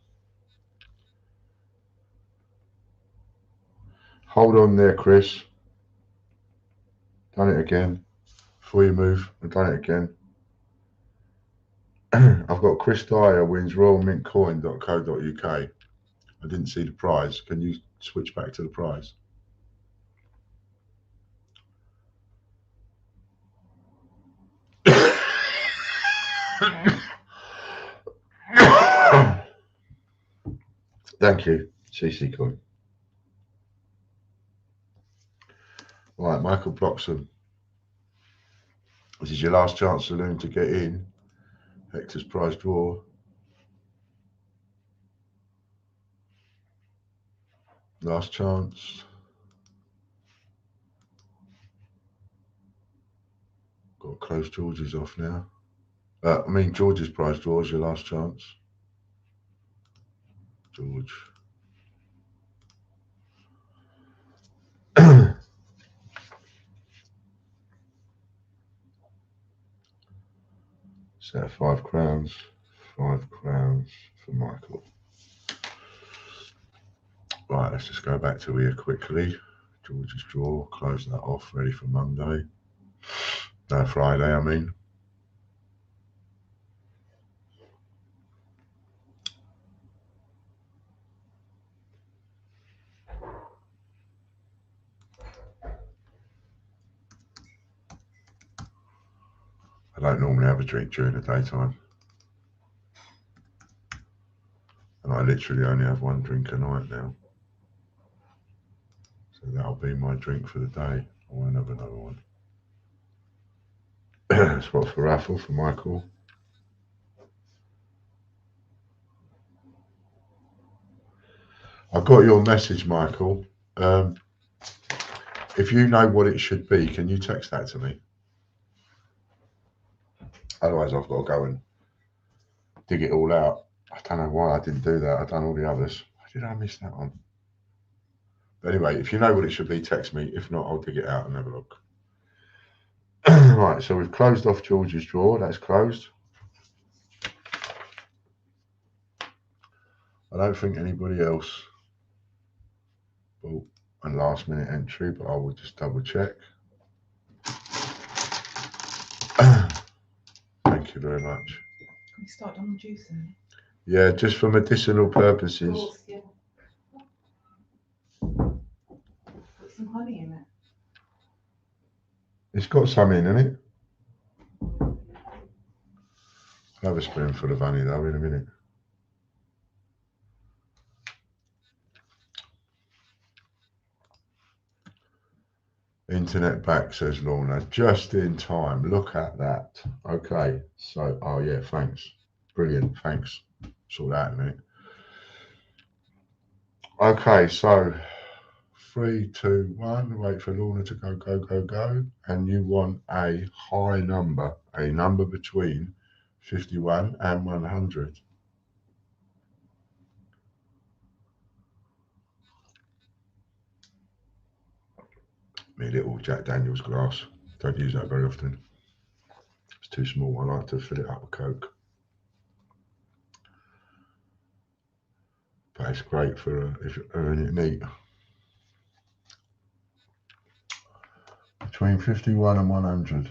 Hold on there, Chris. Done it again. Before you move, I've done it again. I've got Chris Dyer wins royalmintcoin.co.uk. I didn't see the prize. Can you switch back to the prize? Thank you, CC Coin. Right, Michael Bloxham. This is your last chance, Saloon, to get in. Hector's prize draw. Last chance. Got to close George's off now. I mean, George's prize draws your last chance. George. Set of 5 crowns. 5 crowns for Michael. Right, let's just go back to here quickly. George's draw. Close that off. Ready for Monday. No, Friday, I mean. I don't normally have a drink during the daytime. And I literally only have 1 drink a night now. So that'll be my drink for the day. I won't have another one. Spot for raffle for Michael. I got your message, Michael. If you know what it should be, can you text that to me? Otherwise, I've got to go and dig it all out. I don't know why I didn't do that. I've done all the others. Why did I miss that one? But anyway, if you know what it should be, text me. If not, I'll dig it out and have a look. Right, so we've closed off George's drawer. That's closed. I don't think anybody else bought a last minute entry, but I will just double check. Thank you very much. Can we start on the juice then? Yeah, just for medicinal purposes. Of course, yeah. Put some honey in it. It's got some in it. I'll have a spoonful of honey though in a minute. Internet back, says Lorna, just in time. Look at that. Okay, so, oh yeah, thanks. Brilliant, thanks. Sort that in a minute. Okay, so 3, 2, 1. Wait for Lorna to go, go, go, go. And you want a high number, a number between 51 and 100. Me little Jack Daniels glass. Don't use that very often. It's too small. I like to fill it up with Coke. But it's great for if you're having it neat. Between 51 and 100.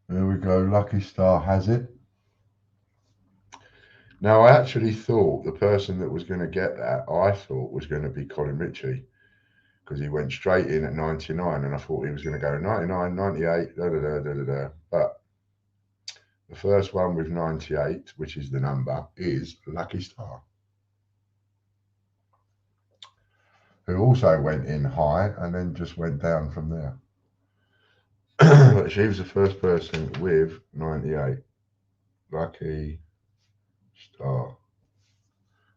There we go. Lucky Star has it. Now, I actually thought the person that was going to get that, I thought was going to be Colin Ritchie, because he went straight in at 99, and I thought he was going to go 99, 98, da da da da da da. But the first one with 98, which is the number, is Lucky Star, who also went in high and then just went down from there. But she was the first person with 98. Lucky Star.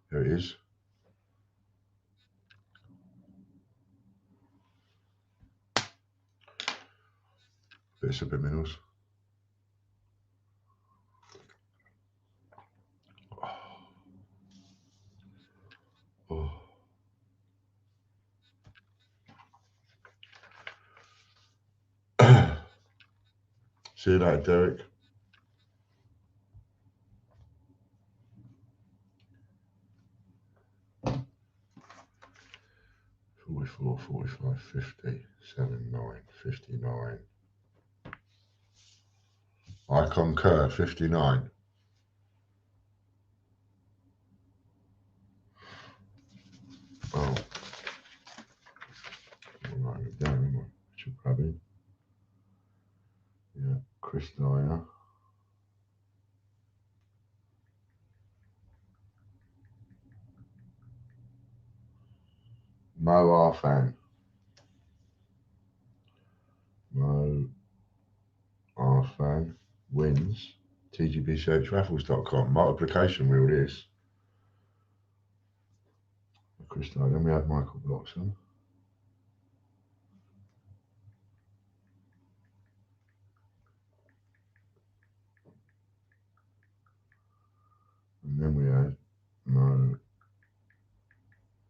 There it is. Bit of subliminals. Oh. See you later, Derek. $44, $45, $50, $79, $59. I concur, 59. Oh. I'm writing it down, am I? Should probably. Yeah, Chris Dyer. Fan. Mo R Fan wins TGBCHraffles.com. Multiplication wheel this. Crystal, then we have Michael Bloxham. And then we had Mo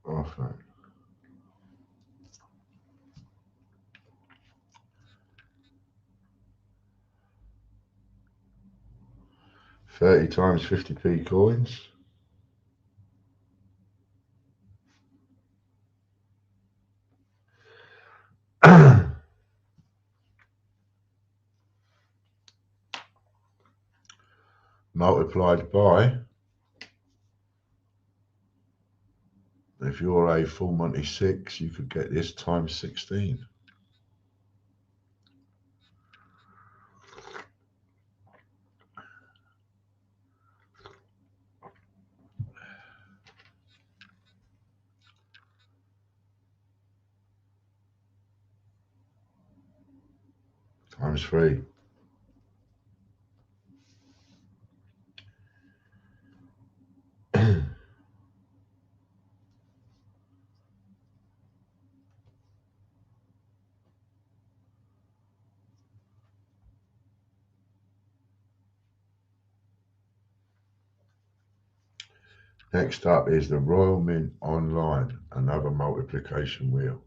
R Fan. $30 times 50p coins. Multiplied by, if you're a full Monty 6, you could get this times 16. Times 3. Next up is the Royal Mint Online, another multiplication wheel.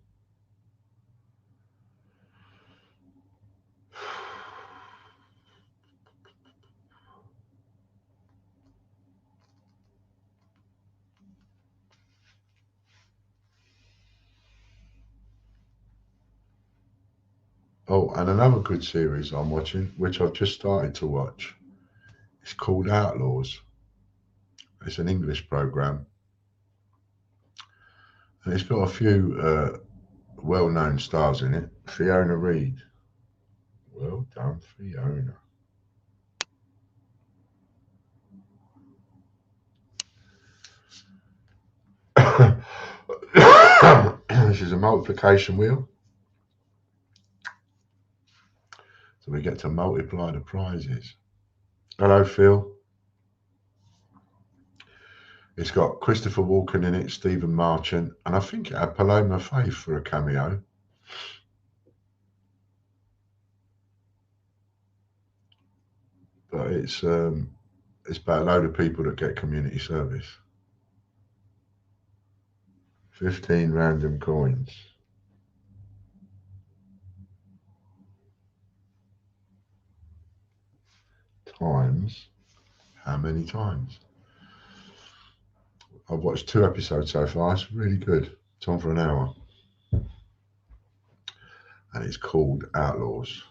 Oh, and another good series I'm watching, which I've just started to watch, it's called Outlaws. It's an English program, and it's got a few well-known stars in it. Fiona Reid. Well done, Fiona. This is a multiplication wheel. So we get to multiply the prizes. Hello, Phil. It's got Christopher Walken in it, Stephen Marchant, and I think it had Paloma Faith for a cameo. But it's about a load of people that get community service. 15 random coins. Times how many times? I've watched 2 episodes so far. It's really good. It's on for an hour. And it's called Outlaws.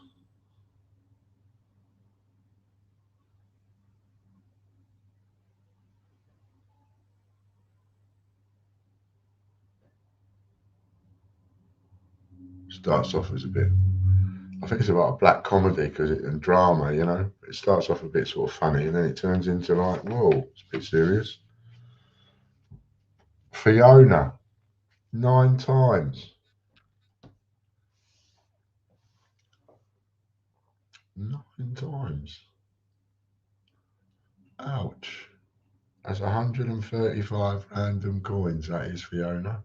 Starts off as a bit, I think it's about a black comedy and drama, you know. It starts off a bit sort of funny and then it turns into like, whoa, it's a bit serious. Fiona, 9 times. 9 times. Ouch. That's 135 random coins, that is, Fiona.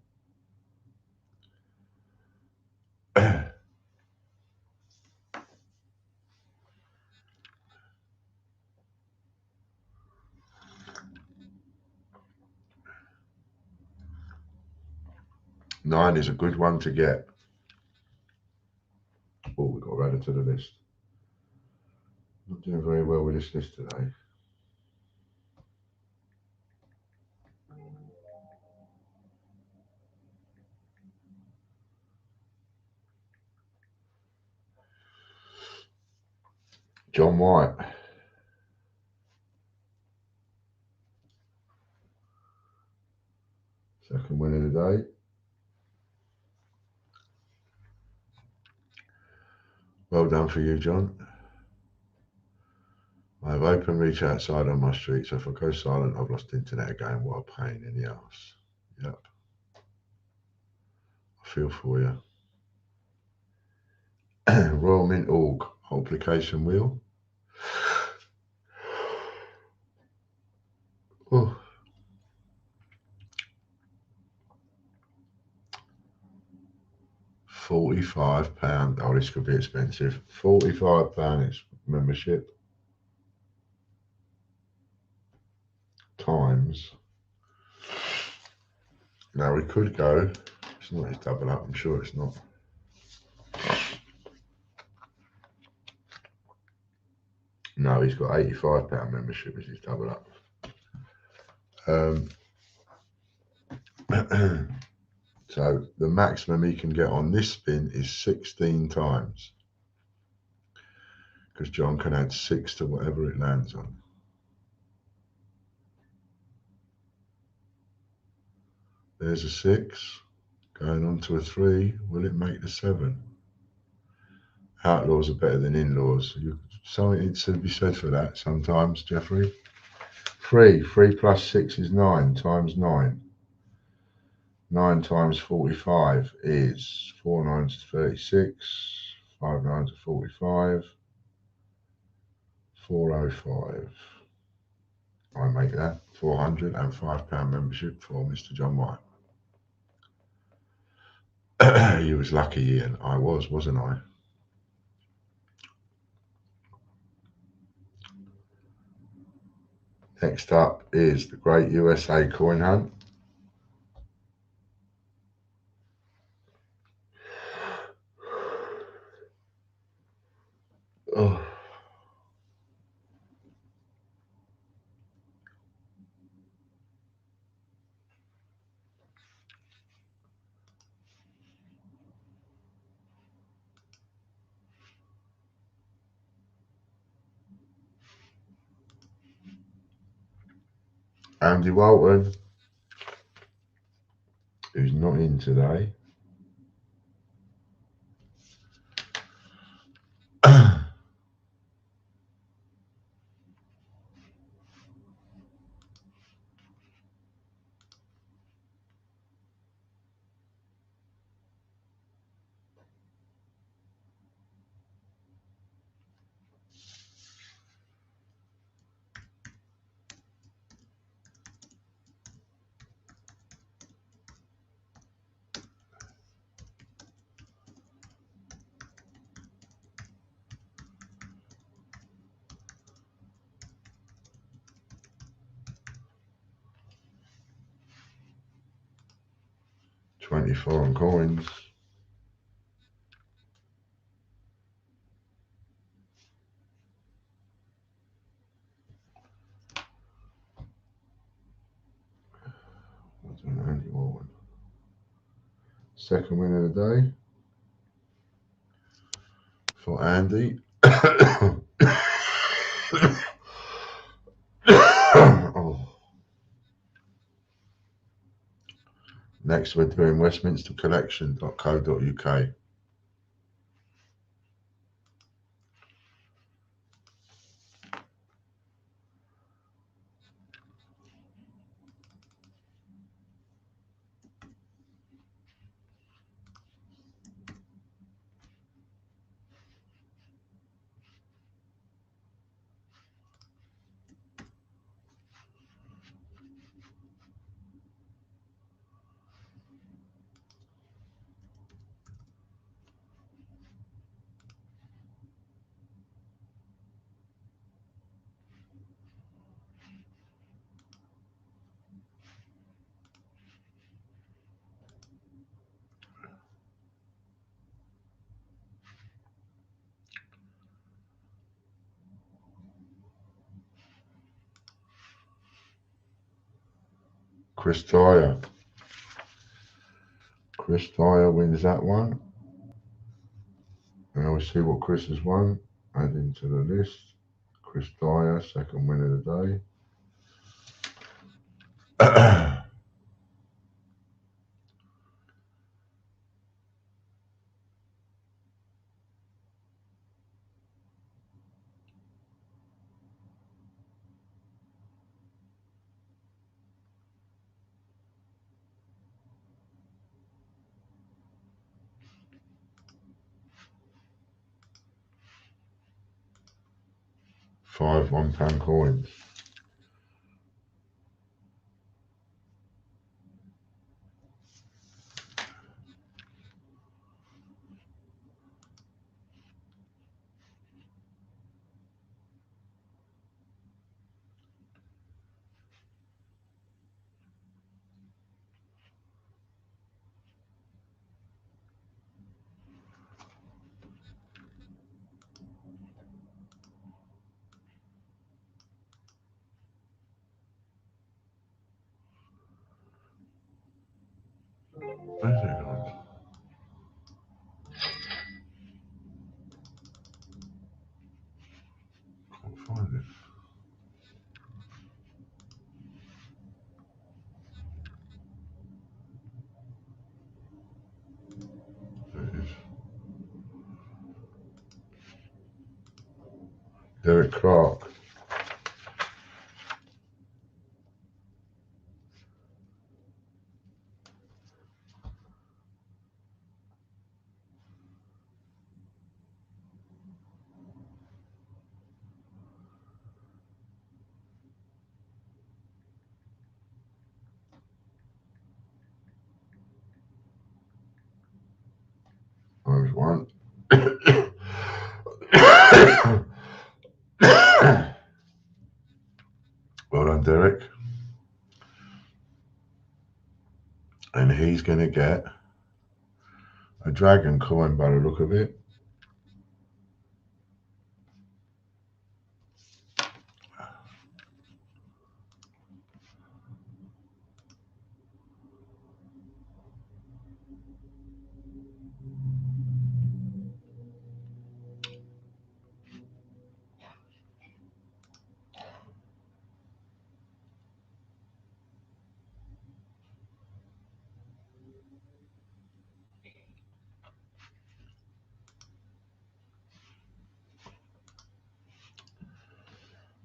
Nine is a good one to get. Oh, we've got to add it to the list. Not doing very well with this list today. John White. Second win of the day. Well done for you, John. I have open reach outside on my street, so if I go silent, I've lost internet again. What a pain in the arse. Yep. I feel for you. Royal Mint Org application wheel. Oh. £45. Oh, this could be expensive. £45 is membership times. Now we could go. It's not his double up. I'm sure it's not. No, he's got £85 membership as his double up. So the maximum he can get on this spin is 16 times. Because John can add 6 to whatever it lands on. There's a 6. Going on to a 3. Will it make the 7? Outlaws are better than in-laws. Something to be said for that sometimes, Jeffrey. 3 plus 6 is 9 times 9. 9 times 45 is 4 9s is 36. 5 9s are 45. 405. I make that £405 membership for Mr. John White. You was lucky, Ian. I was, wasn't I? Next up is the Great USA Coin Hunt. Oh. Andy Walton, who's not in today. $24 coins. Andy Walton. Second win of the day for Andy. Oh. Next, we're doing westminstercollection.co.uk. Chris Dyer. Chris Dyer wins that one. Now we see what Chris has won. Add into the list. Chris Dyer, second win of the day. 5 £1 coins. Where's it gone? Can't find it. There it is. Derek Clark. There's one. Well done, Derek. And he's going to get a dragon coin by the look of it.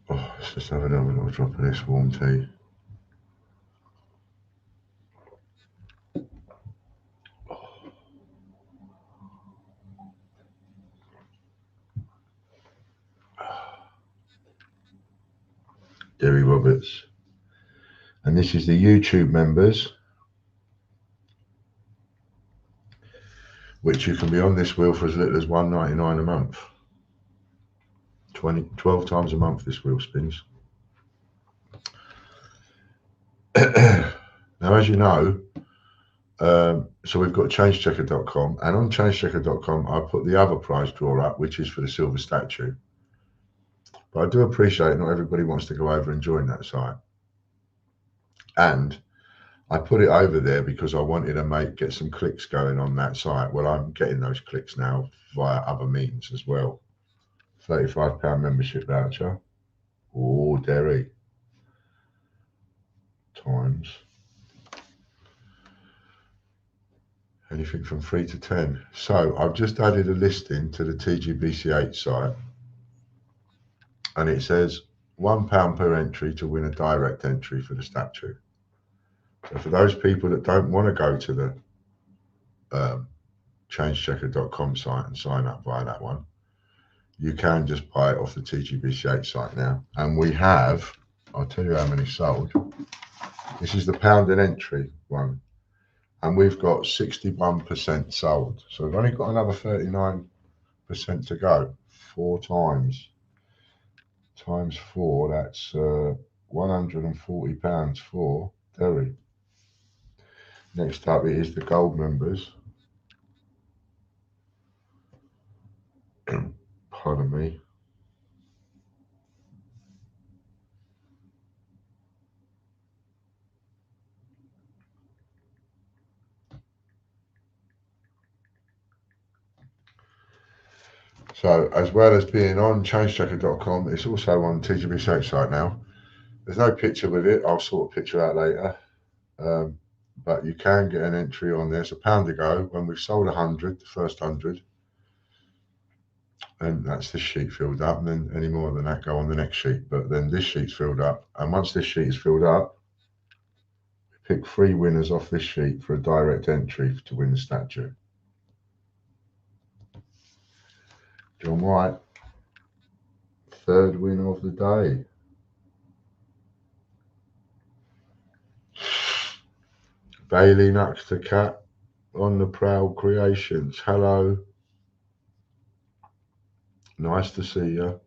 Oh, let's just have another little drop of this warm tea. Derry Roberts. And this is the YouTube members, which you can be on this wheel for as little as $1.99 a month. 12 times a month this wheel spins. Now, as you know, so we've got changechecker.com, and on changechecker.com I put the other prize draw up, which is for the silver statue. But I do appreciate not everybody wants to go over and join that site. And I put it over there because I wanted to get some clicks going on that site. Well, I'm getting those clicks now via other means as well. £35 membership voucher. Oh, Derry. Times. Anything from 3 to 10. So I've just added a listing to the TGBC8 site. And it says £1 per entry to win a direct entry for the statue. So for those people that don't want to go to the changechecker.com site and sign up via that one, you can just buy it off the TGBC8 site now. And we have, I'll tell you how many sold. This is the pound an entry one. And we've got 61% sold. So we've only got another 39% to go. 4 times 4, that's £140 for Derry. Next up, it is the gold members. Pardon me. So, as well as being on changechecker.com, it's also on TGBC site now. There's no picture with it. I'll sort a picture out later. But you can get an entry on there. It's £1 ago when we've sold 100, the first 100. And that's this sheet filled up. And then any more than that go on the next sheet. But then this sheet's filled up. And once this sheet is filled up, we pick 3 winners off this sheet for a direct entry to win the statue. John White, Third win of the day. Bailey Nuxter Cat on the Proud Creations. Hello. Nice to see you.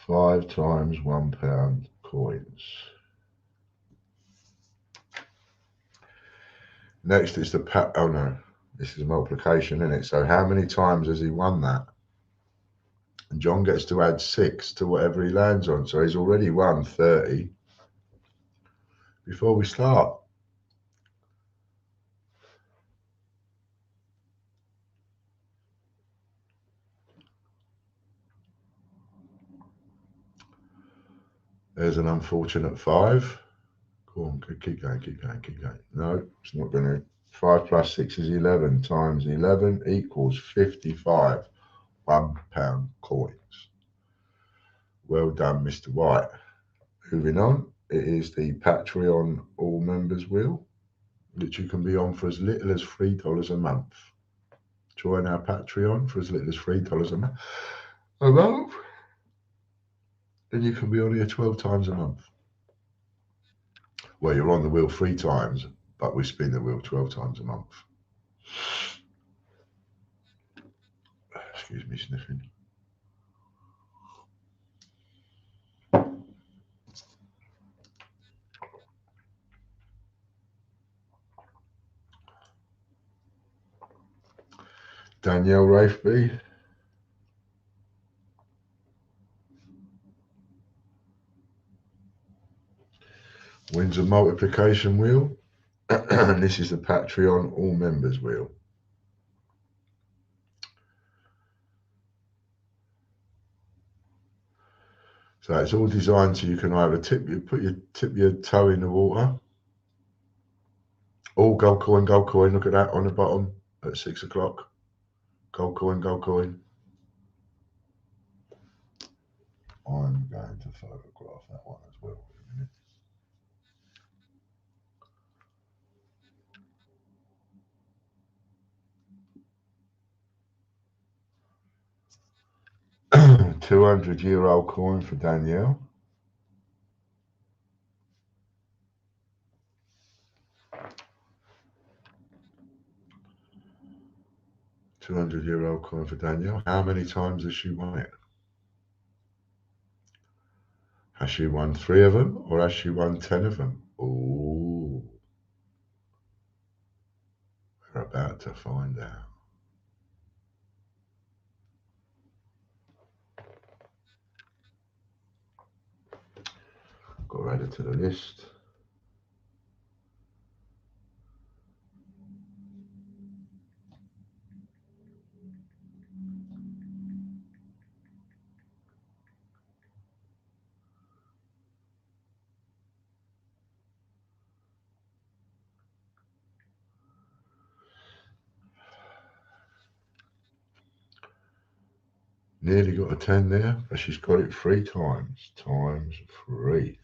Five times £1 coins. Next is the oh no, this is multiplication, isn't it? So how many times has he won that? And John gets to add 6 to whatever he lands on. So he's already won 30 before we start. There's an unfortunate 5. Go on, keep going, keep going, keep going. No, it's not going to. 5 plus 6 is 11 times 11 equals 55 £1 coins. Well done, Mr. White. Moving on, it is the Patreon All Members Wheel, which you can be on for as little as $3 a month. Join our Patreon for as little as $3 a month. And you can be on here 12 times a month. Well, you're on the wheel 3 times, but we spin the wheel 12 times a month. Excuse me, sniffing. Danielle Rafeby. Wins a multiplication wheel. And this is the Patreon All Members Wheel. So it's all designed so you can either tip your toe in the water. All gold coin, look at that on the bottom at 6 o'clock. Gold coin, gold coin. I'm going to photograph that one as well in a minute. $200 coin for Danielle. €200 coin for Danielle. How many times has she won it? Has she won 3 of them or has she won 10 of them? Oh, we're about to find out. Got to add it to the list. Nearly got a 10 there, but she's got it 3 times. Times 3.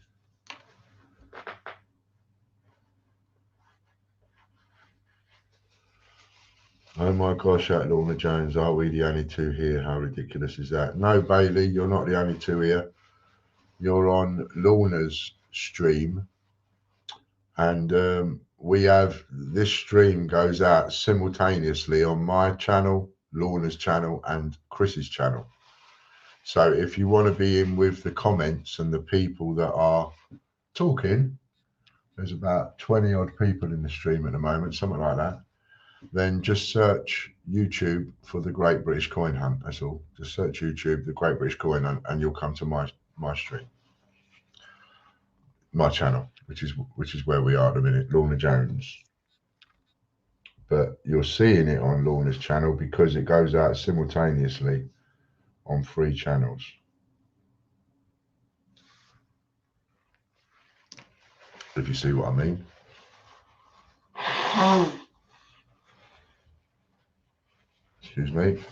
Oh my gosh, at Lorna Jones, are we the only 2 here? How ridiculous is that? No, Bailey, you're not the only 2 here. You're on Lorna's stream. And we have, this stream goes out simultaneously on my channel, Lorna's channel, and Chris's channel. So if you want to be in with the comments and the people that are talking, there's about 20 odd people in the stream at the moment, something like that. Then just search YouTube for the Great British Coin Hunt. That's all. Just search YouTube, the Great British Coin Hunt, and you'll come to my stream, my channel, which is where we are at the minute, Lorna Jones. But you're seeing it on Lorna's channel because it goes out simultaneously on 3 channels. If you see what I mean. Excuse me.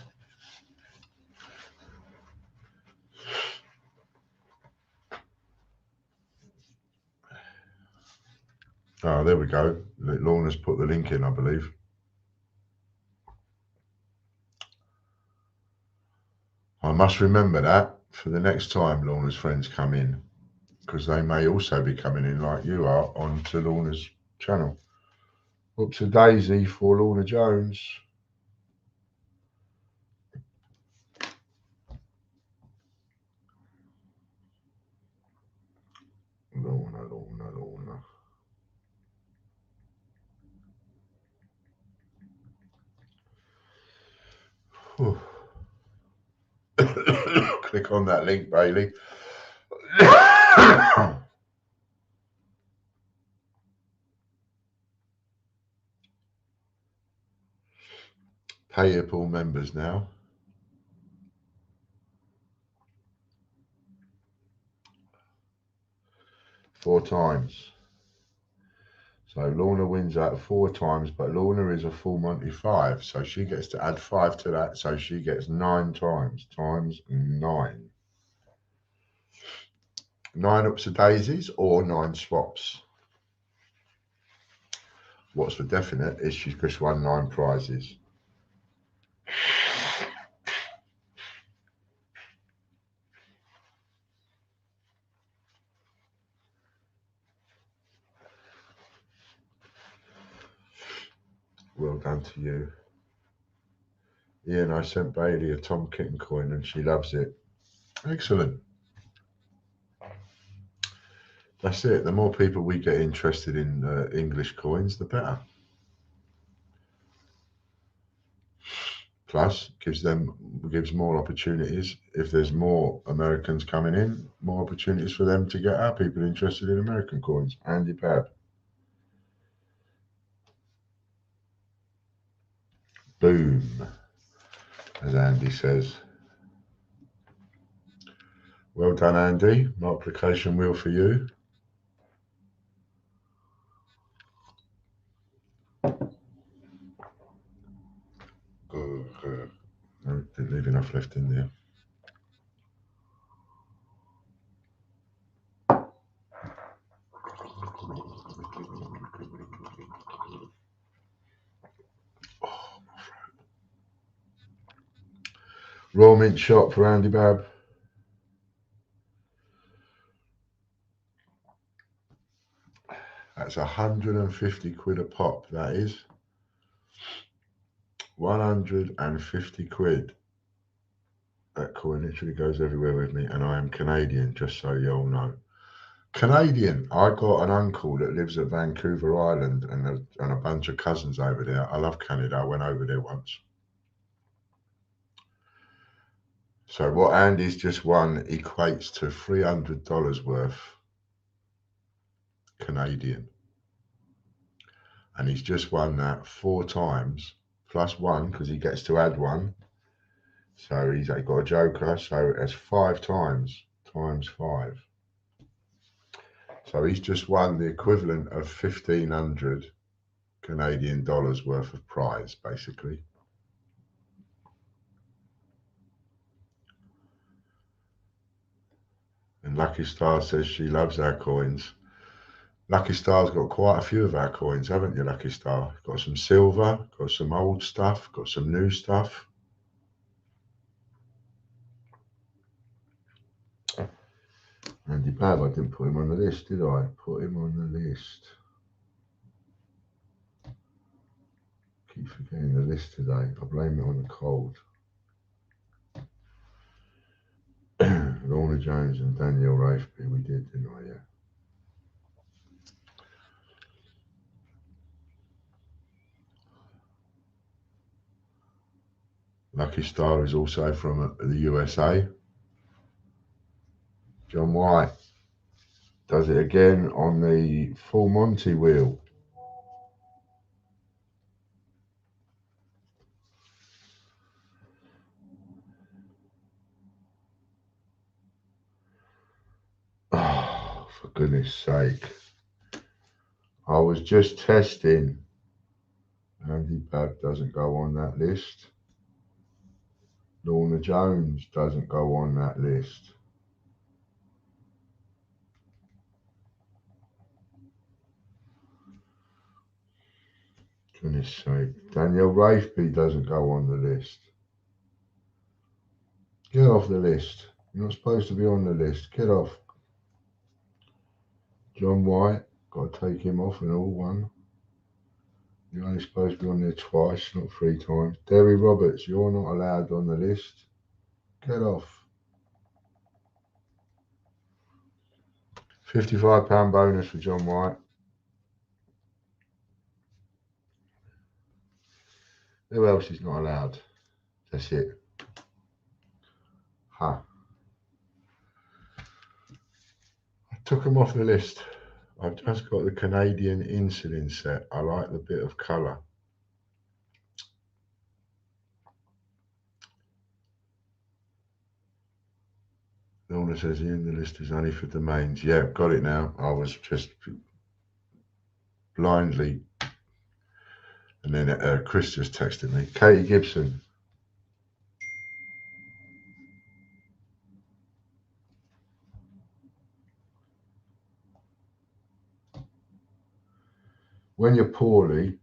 Oh, there we go. Lorna's put the link in, I believe. I must remember that for the next time Lorna's friends come in, because they may also be coming in like you are onto Lorna's channel. Oops, a daisy for Lorna Jones. Lorna, Lorna, Lorna. Whew. Click on that link, Bailey. Pay up all members now. Four times. So Lorna wins out 4 times, but Lorna is a full Monty 5, so she gets to add 5 to that, so she gets 9 times, times 9. 9 ups of daisies or 9 swaps. What's for definite is she's just won 9 prizes. Well done to you. Ian, I sent Bailey a Tom Kitten coin and she loves it. Excellent. That's it. The more people we get interested in English coins, the better. Plus, gives more opportunities. If there's more Americans coming in, more opportunities for them to get our people interested in American coins. Andy Pab. Boom, as Andy says. Well done, Andy. Multiplication wheel for you. I didn't leave enough left in there. Raw mint shot for Andy Bab. That's 150 quid a pop, that is. 150 quid. That coin literally goes everywhere with me, and I am Canadian, just so you all know. Canadian. I got an uncle that lives at Vancouver Island and a bunch of cousins over there. I love Canada. I went over there once. So what Andy's just won equates to $300 worth Canadian. And he's just won that 4 times, plus 1, because he gets to add 1. So he's got a joker, so it's 5 times, times 5. So he's just won the equivalent of 1,500 Canadian dollars worth of prize, basically. And Lucky Star says she loves our coins. Lucky Star's got quite a few of our coins, haven't you, Lucky Star? Got some silver, got some old stuff, got some new stuff. Andy Bab, I didn't put him on the list, did I? Put him on the list. Keep forgetting the list today. I blame it on the cold. Lorna Jones and Danielle Rafeby, we did, didn't I? Yeah. Lucky Star is also from the USA. John White does it again on the full Monty wheel. Oh, for goodness sake. I was just testing. Andy Bab doesn't go on that list. Lorna Jones doesn't go on that list. Goodness sake. Danielle Rafeby doesn't go on the list. Get off the list. You're not supposed to be on the list. Get off. John White, got to take him off in all one. You're only supposed to be on there twice, not 3 times. Derry Roberts, you're not allowed on the list. Get off. £55 bonus for John White. Who else is not allowed? That's it. Huh. I took them off the list. I've just got the Canadian insulin set. I like the bit of colour. Lorna says the end of the list is only for domains. Yeah, got it now. I was just blindly. And then Chris just texted me. Katie Gibson. When you're poorly,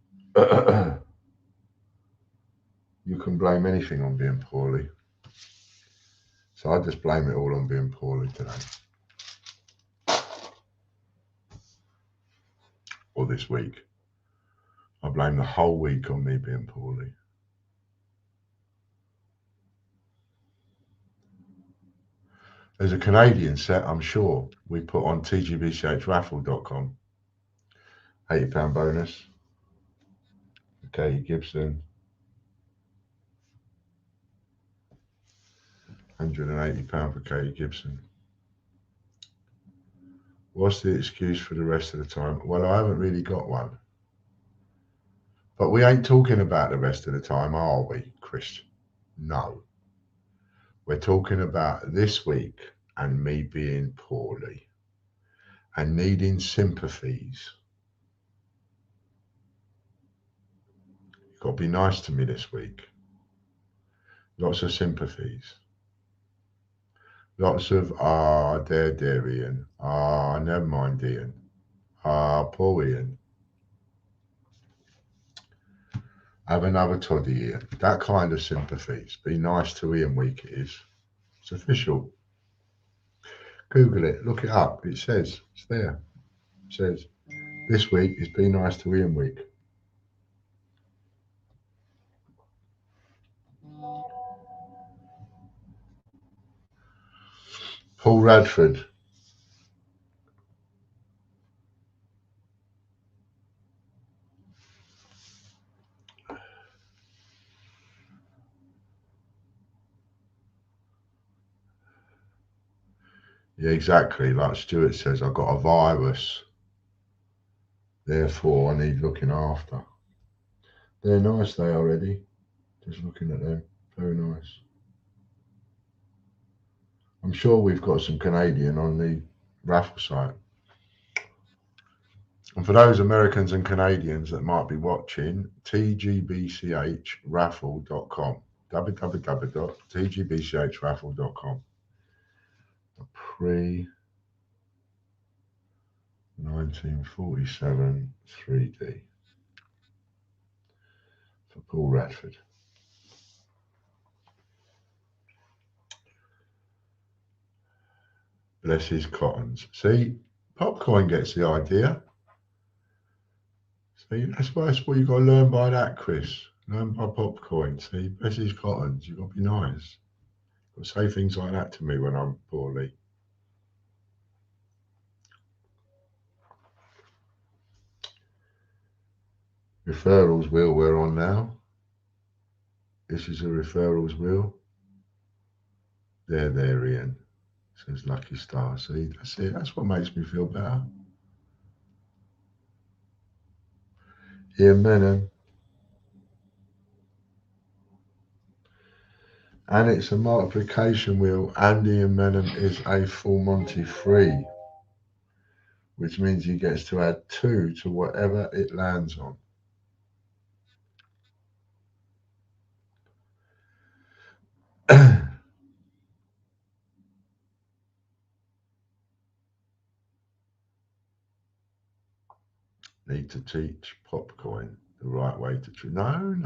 you can blame anything on being poorly. So I just blame it all on being poorly today. Or this week. I blame the whole week on me being poorly. There's a Canadian set, I'm sure, we put on tgbchraffle.com. £80 bonus. Katie Gibson. £180 for Katie Gibson. What's the excuse for the rest of the time? Well, I haven't really got one. But we ain't talking about the rest of the time, are we, Chris? No. We're talking about this week and me being poorly and needing sympathies. You've got to be nice to me this week. Lots of sympathies. Lots of, there, Ian. Never mind, Ian. Poor Ian. Have another toddy, Ian. That kind of sympathies. Be nice to Ian week it is. It's official. Google it. Look it up. It says. It's there. It says, this week is Be Nice to Ian week. Paul Radford. Yeah, exactly. Like Stuart says, I've got a virus. Therefore, I need looking after. They're nice, they already. Just looking at them. Very nice. I'm sure we've got some Canadian on the raffle site. And for those Americans and Canadians that might be watching, tgbchraffle.com. www.tgbchraffle.com. A pre-1947 3D for Paul Radford. Bless his cottons. See, Popcoin gets the idea. See, that's what you've got to learn by that, Chris. Learn by Popcoin. See, bless his cottons. You've got to be nice. You've got to say things like that to me when I'm poorly. Referrals wheel we're on now. This is a referrals wheel. There, Ian. Says Lucky Star. See, that's it. That's what makes me feel better. Ian Menon. And it's a multiplication wheel. And Ian Menon is a full Monty free, which means he gets to add 2 to whatever it lands on. Need to teach Popcoin the right way to treat. No.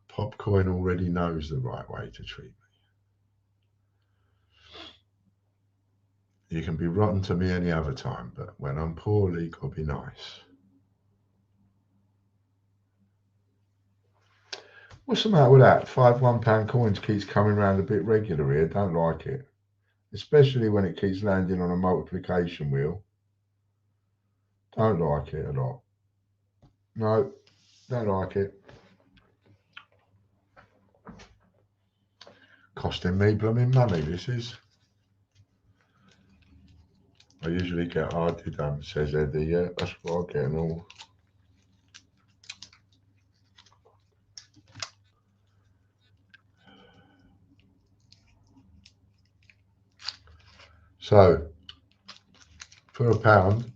Popcoin already knows the right way to treat me. You can be rotten to me any other time, but when I'm poorly, gotta be nice. What's the matter with that? 5 £1 coins keeps coming around a bit regular here. Don't like it. Especially when it keeps landing on a multiplication wheel. Don't like it a lot. No, don't like it. Costing me blooming money, this is. I usually get hardly done, says Eddie. Yeah, that's what I get and all. So, for £1,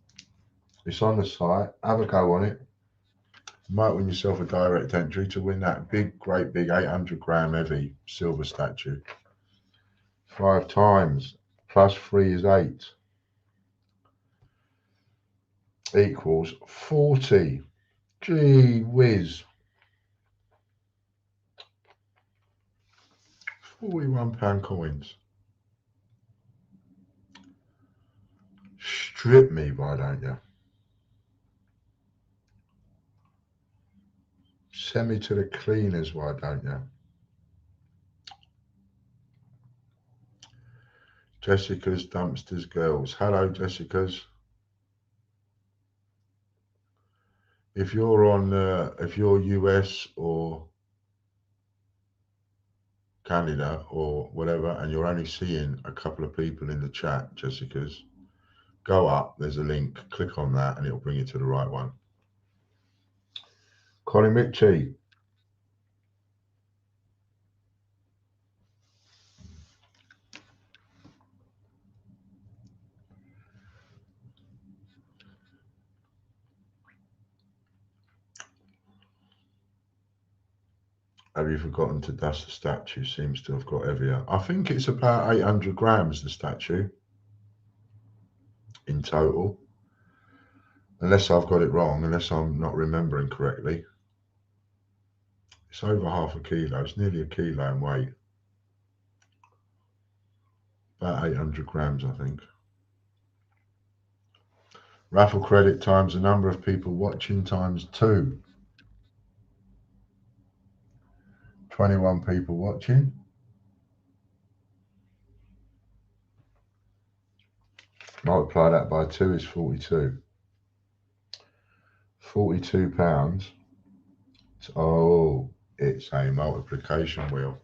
it's on the site. Have a go on it. You might win yourself a direct entry to win that great big 800-gram heavy silver statue. 5 times plus 3 is 8. Equals 40. Gee whiz. £41 coins. Strip me, why don't you? Send me to the cleaners, why don't you? Jessica's Dumpsters Girls. Hello, Jessica's. If you're on, if you're US or Canada or whatever, and you're only seeing a couple of people in the chat, Jessica's, go up. There's a link. Click on that, and it'll bring you to the right one. Colin Ritchie. Have you forgotten to dust the statue? Seems to have got heavier. I think it's about 800 grams, the statue, in total. Unless I've got it wrong, unless I'm not remembering correctly. It's over half a kilo. It's nearly a kilo in weight. About 800 grams, I think. Raffle credit times the number of people watching times 2. 21 people watching. Multiply that by 2 is 42. £42. Oh, it's a multiplication wheel.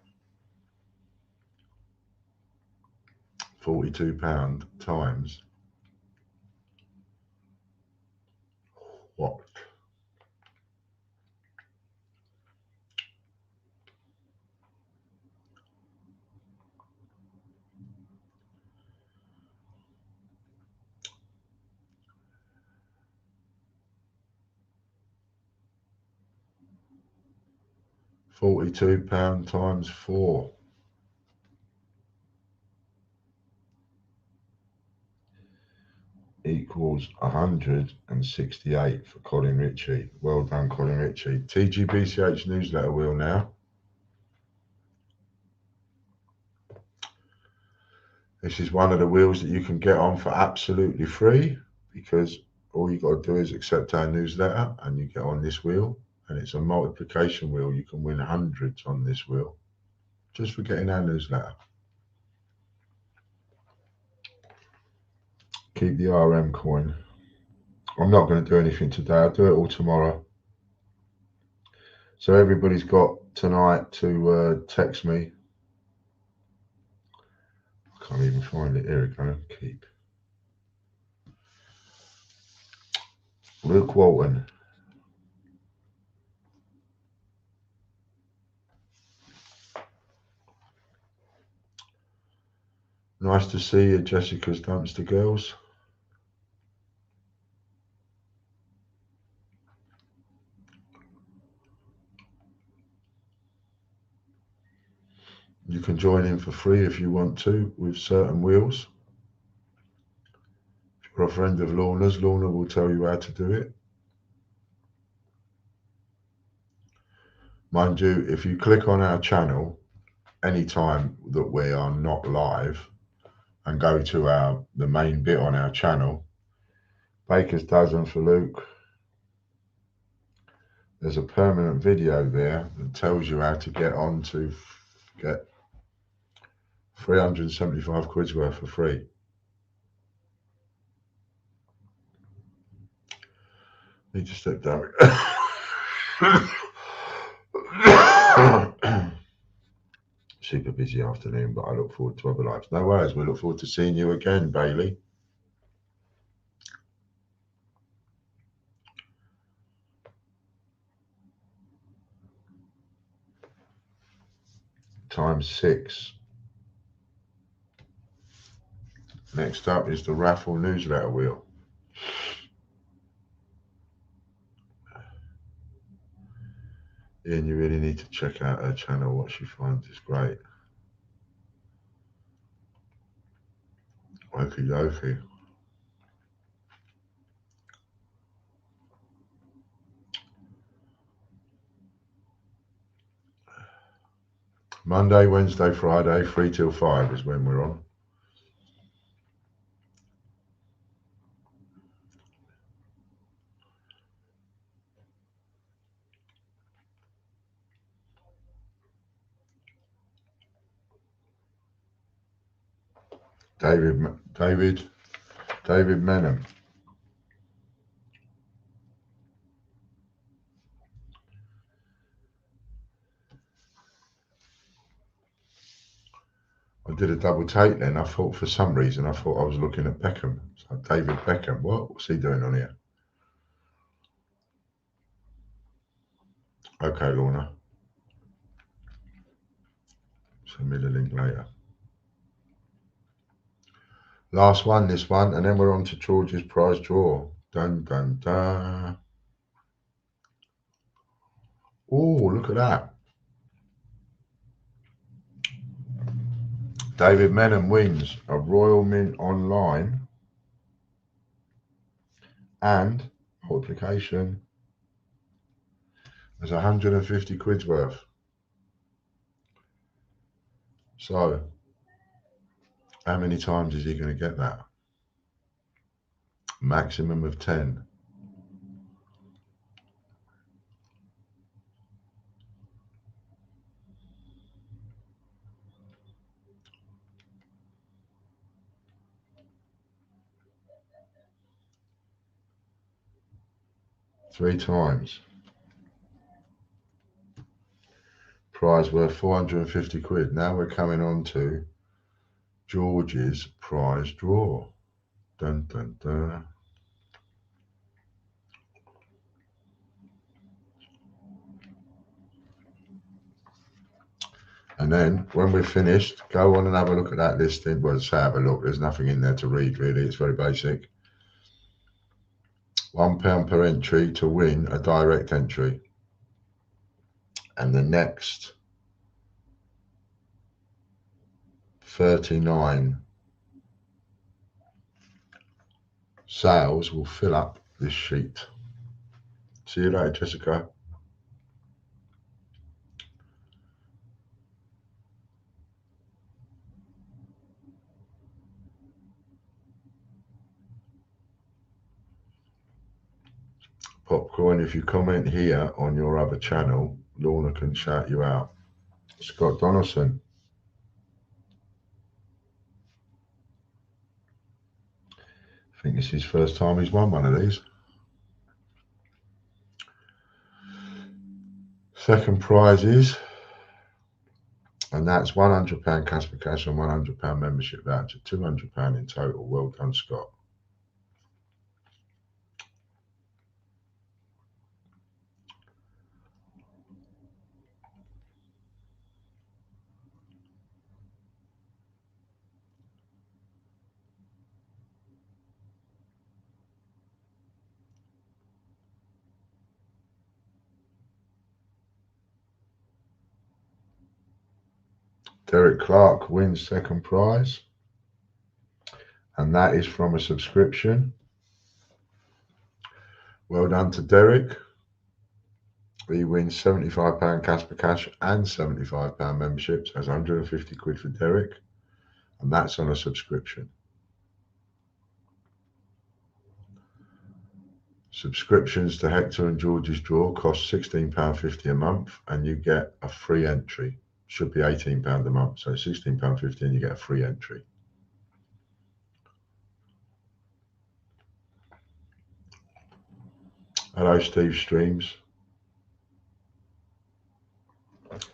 £42 times what? £42 times 4. Equals 168 for Colin Ritchie. Well done, Colin Ritchie. TGBCH newsletter wheel now. This is one of the wheels that you can get on for absolutely free, because all you got to do is accept our newsletter and you get on this wheel, and it's a multiplication wheel. You can win hundreds on this wheel just for getting our newsletter. Keep the RM coin. I'm not going to do anything today. I'll do it all tomorrow. So everybody's got tonight to text me. I can't even find it. Here we go. Keep. Luke Walton. Nice to see you, Jessica's Dumpster Girls. You can join in for free if you want to with certain wheels. If you're a friend of Lorna's, Lorna will tell you how to do it. Mind you, if you click on our channel anytime that we are not live and go to the main bit on our channel, Baker's Dozen for Luke, there's a permanent video there that tells you how to get on to get 375 quid's worth for free. Need to step down. Super busy afternoon, but I look forward to other lives. No worries, we look forward to seeing you again, Bailey. Times 6. Next up is the raffle newsletter wheel. Ian, you really need to check out her channel. What she finds is great. Okie dokie. Monday, Wednesday, Friday, 3 till 5 is when we're on. David Menon. I did a double take then. I thought for some reason I thought I was looking at Beckham. So David Beckham. What's he doing on here? Okay, Lorna. Send me the link later. Last one, this one, and then we're on to George's prize draw. Dun dun dun. Oh, look at that. David Menon wins a Royal Mint Online and multiplication. There's 150 quid's worth. So, how many times is he going to get that? Maximum of 10. Three times. Prize worth 450 quid. Now we're coming on to George's prize draw. Dun dun dun. And then when we're finished, go on and have a look at that listing. Well, say have a look. There's nothing in there to read really. It's very basic. £1 per entry to win a direct entry. And the next 39 sales will fill up this sheet. See you later, Jessica. Popcorn, if you comment here on your other channel, Lorna can shout you out. Scott Donaldson. I think this is his first time he's won one of these. Second prize is, and that's £100 Casper Cash and £100 membership voucher, £200 in total. Well done, Scott. Derek Clark wins second prize, and that is from a subscription. Well done to Derek. He wins £75 Casper Cash and £75 memberships. That's 150 quid for Derek, and that's on a subscription. Subscriptions to Hector and George's draw cost £16.50 a month, and you get a free entry. Should be £18 a month, so £16.50 and you get a free entry. Hello, Steve Streams.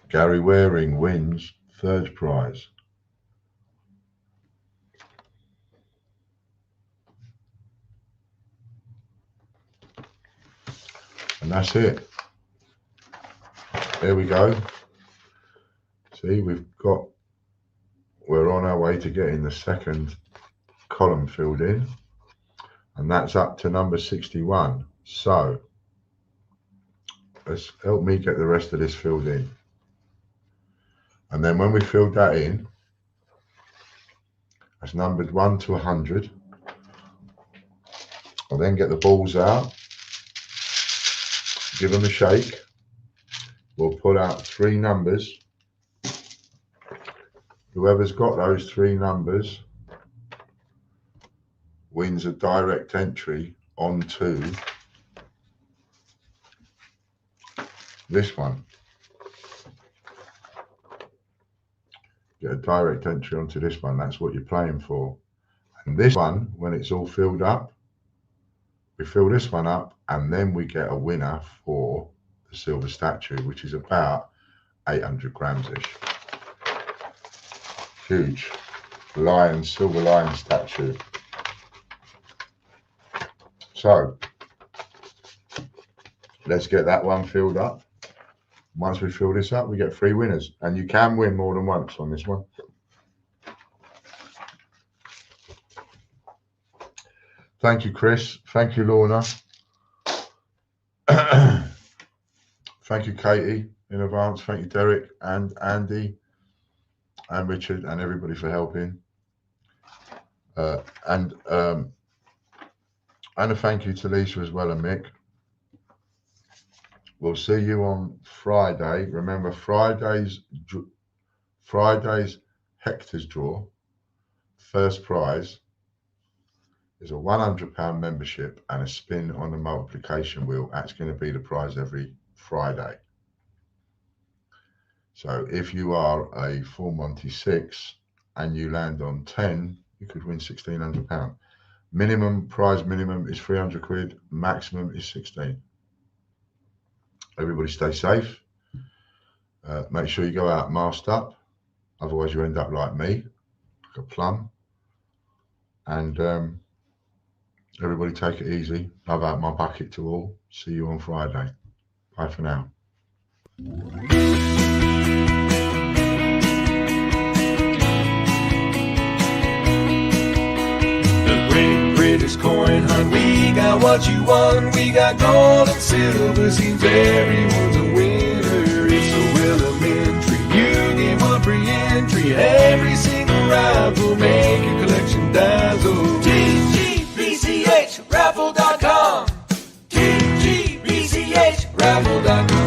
Gary Waring wins third prize. And that's it. There we go. See, we're on our way to getting the second column filled in, and that's up to number 61. So let's help me get the rest of this filled in. And then when we filled that in, that's numbered 1 to 100. I'll then get the balls out, give them a shake. We'll pull out 3 numbers. Whoever's got those 3 numbers wins a direct entry onto this one. Get a direct entry onto this one. That's what you're playing for. And this one, when it's all filled up, we fill this one up, and then we get a winner for the silver statue, which is about 800 grams-ish. Huge lion, silver lion statue. So let's get that one filled up. Once we fill this up, we get 3 winners, and you can win more than once on this one. Thank you, Chris. Thank you, Lorna. Thank you, Katie, in advance. Thank you, Derek and Andy and Richard and everybody for helping. And a thank you to Lisa as well, and Mick. We'll see you on Friday. Remember, Friday's Hector's draw, first prize is a £100 membership and a spin on the multiplication wheel. That's going to be the prize every Friday. So if you are a full Monty 6 and you land on 10, you could win £1,600. Minimum prize minimum is 300 quid, maximum is 16. Everybody stay safe. Make sure you go out masked up, otherwise you end up like me, like a plum. And everybody take it easy. Love out my bucket to all. See you on Friday. Bye for now. British coin hunt, we got what you want. We got gold and silver, seems everyone's a winner. It's so elementary, you get one free entry. Every single rifle make your collection dazzle. TGBCHraffle.com, TGBCHraffle.com.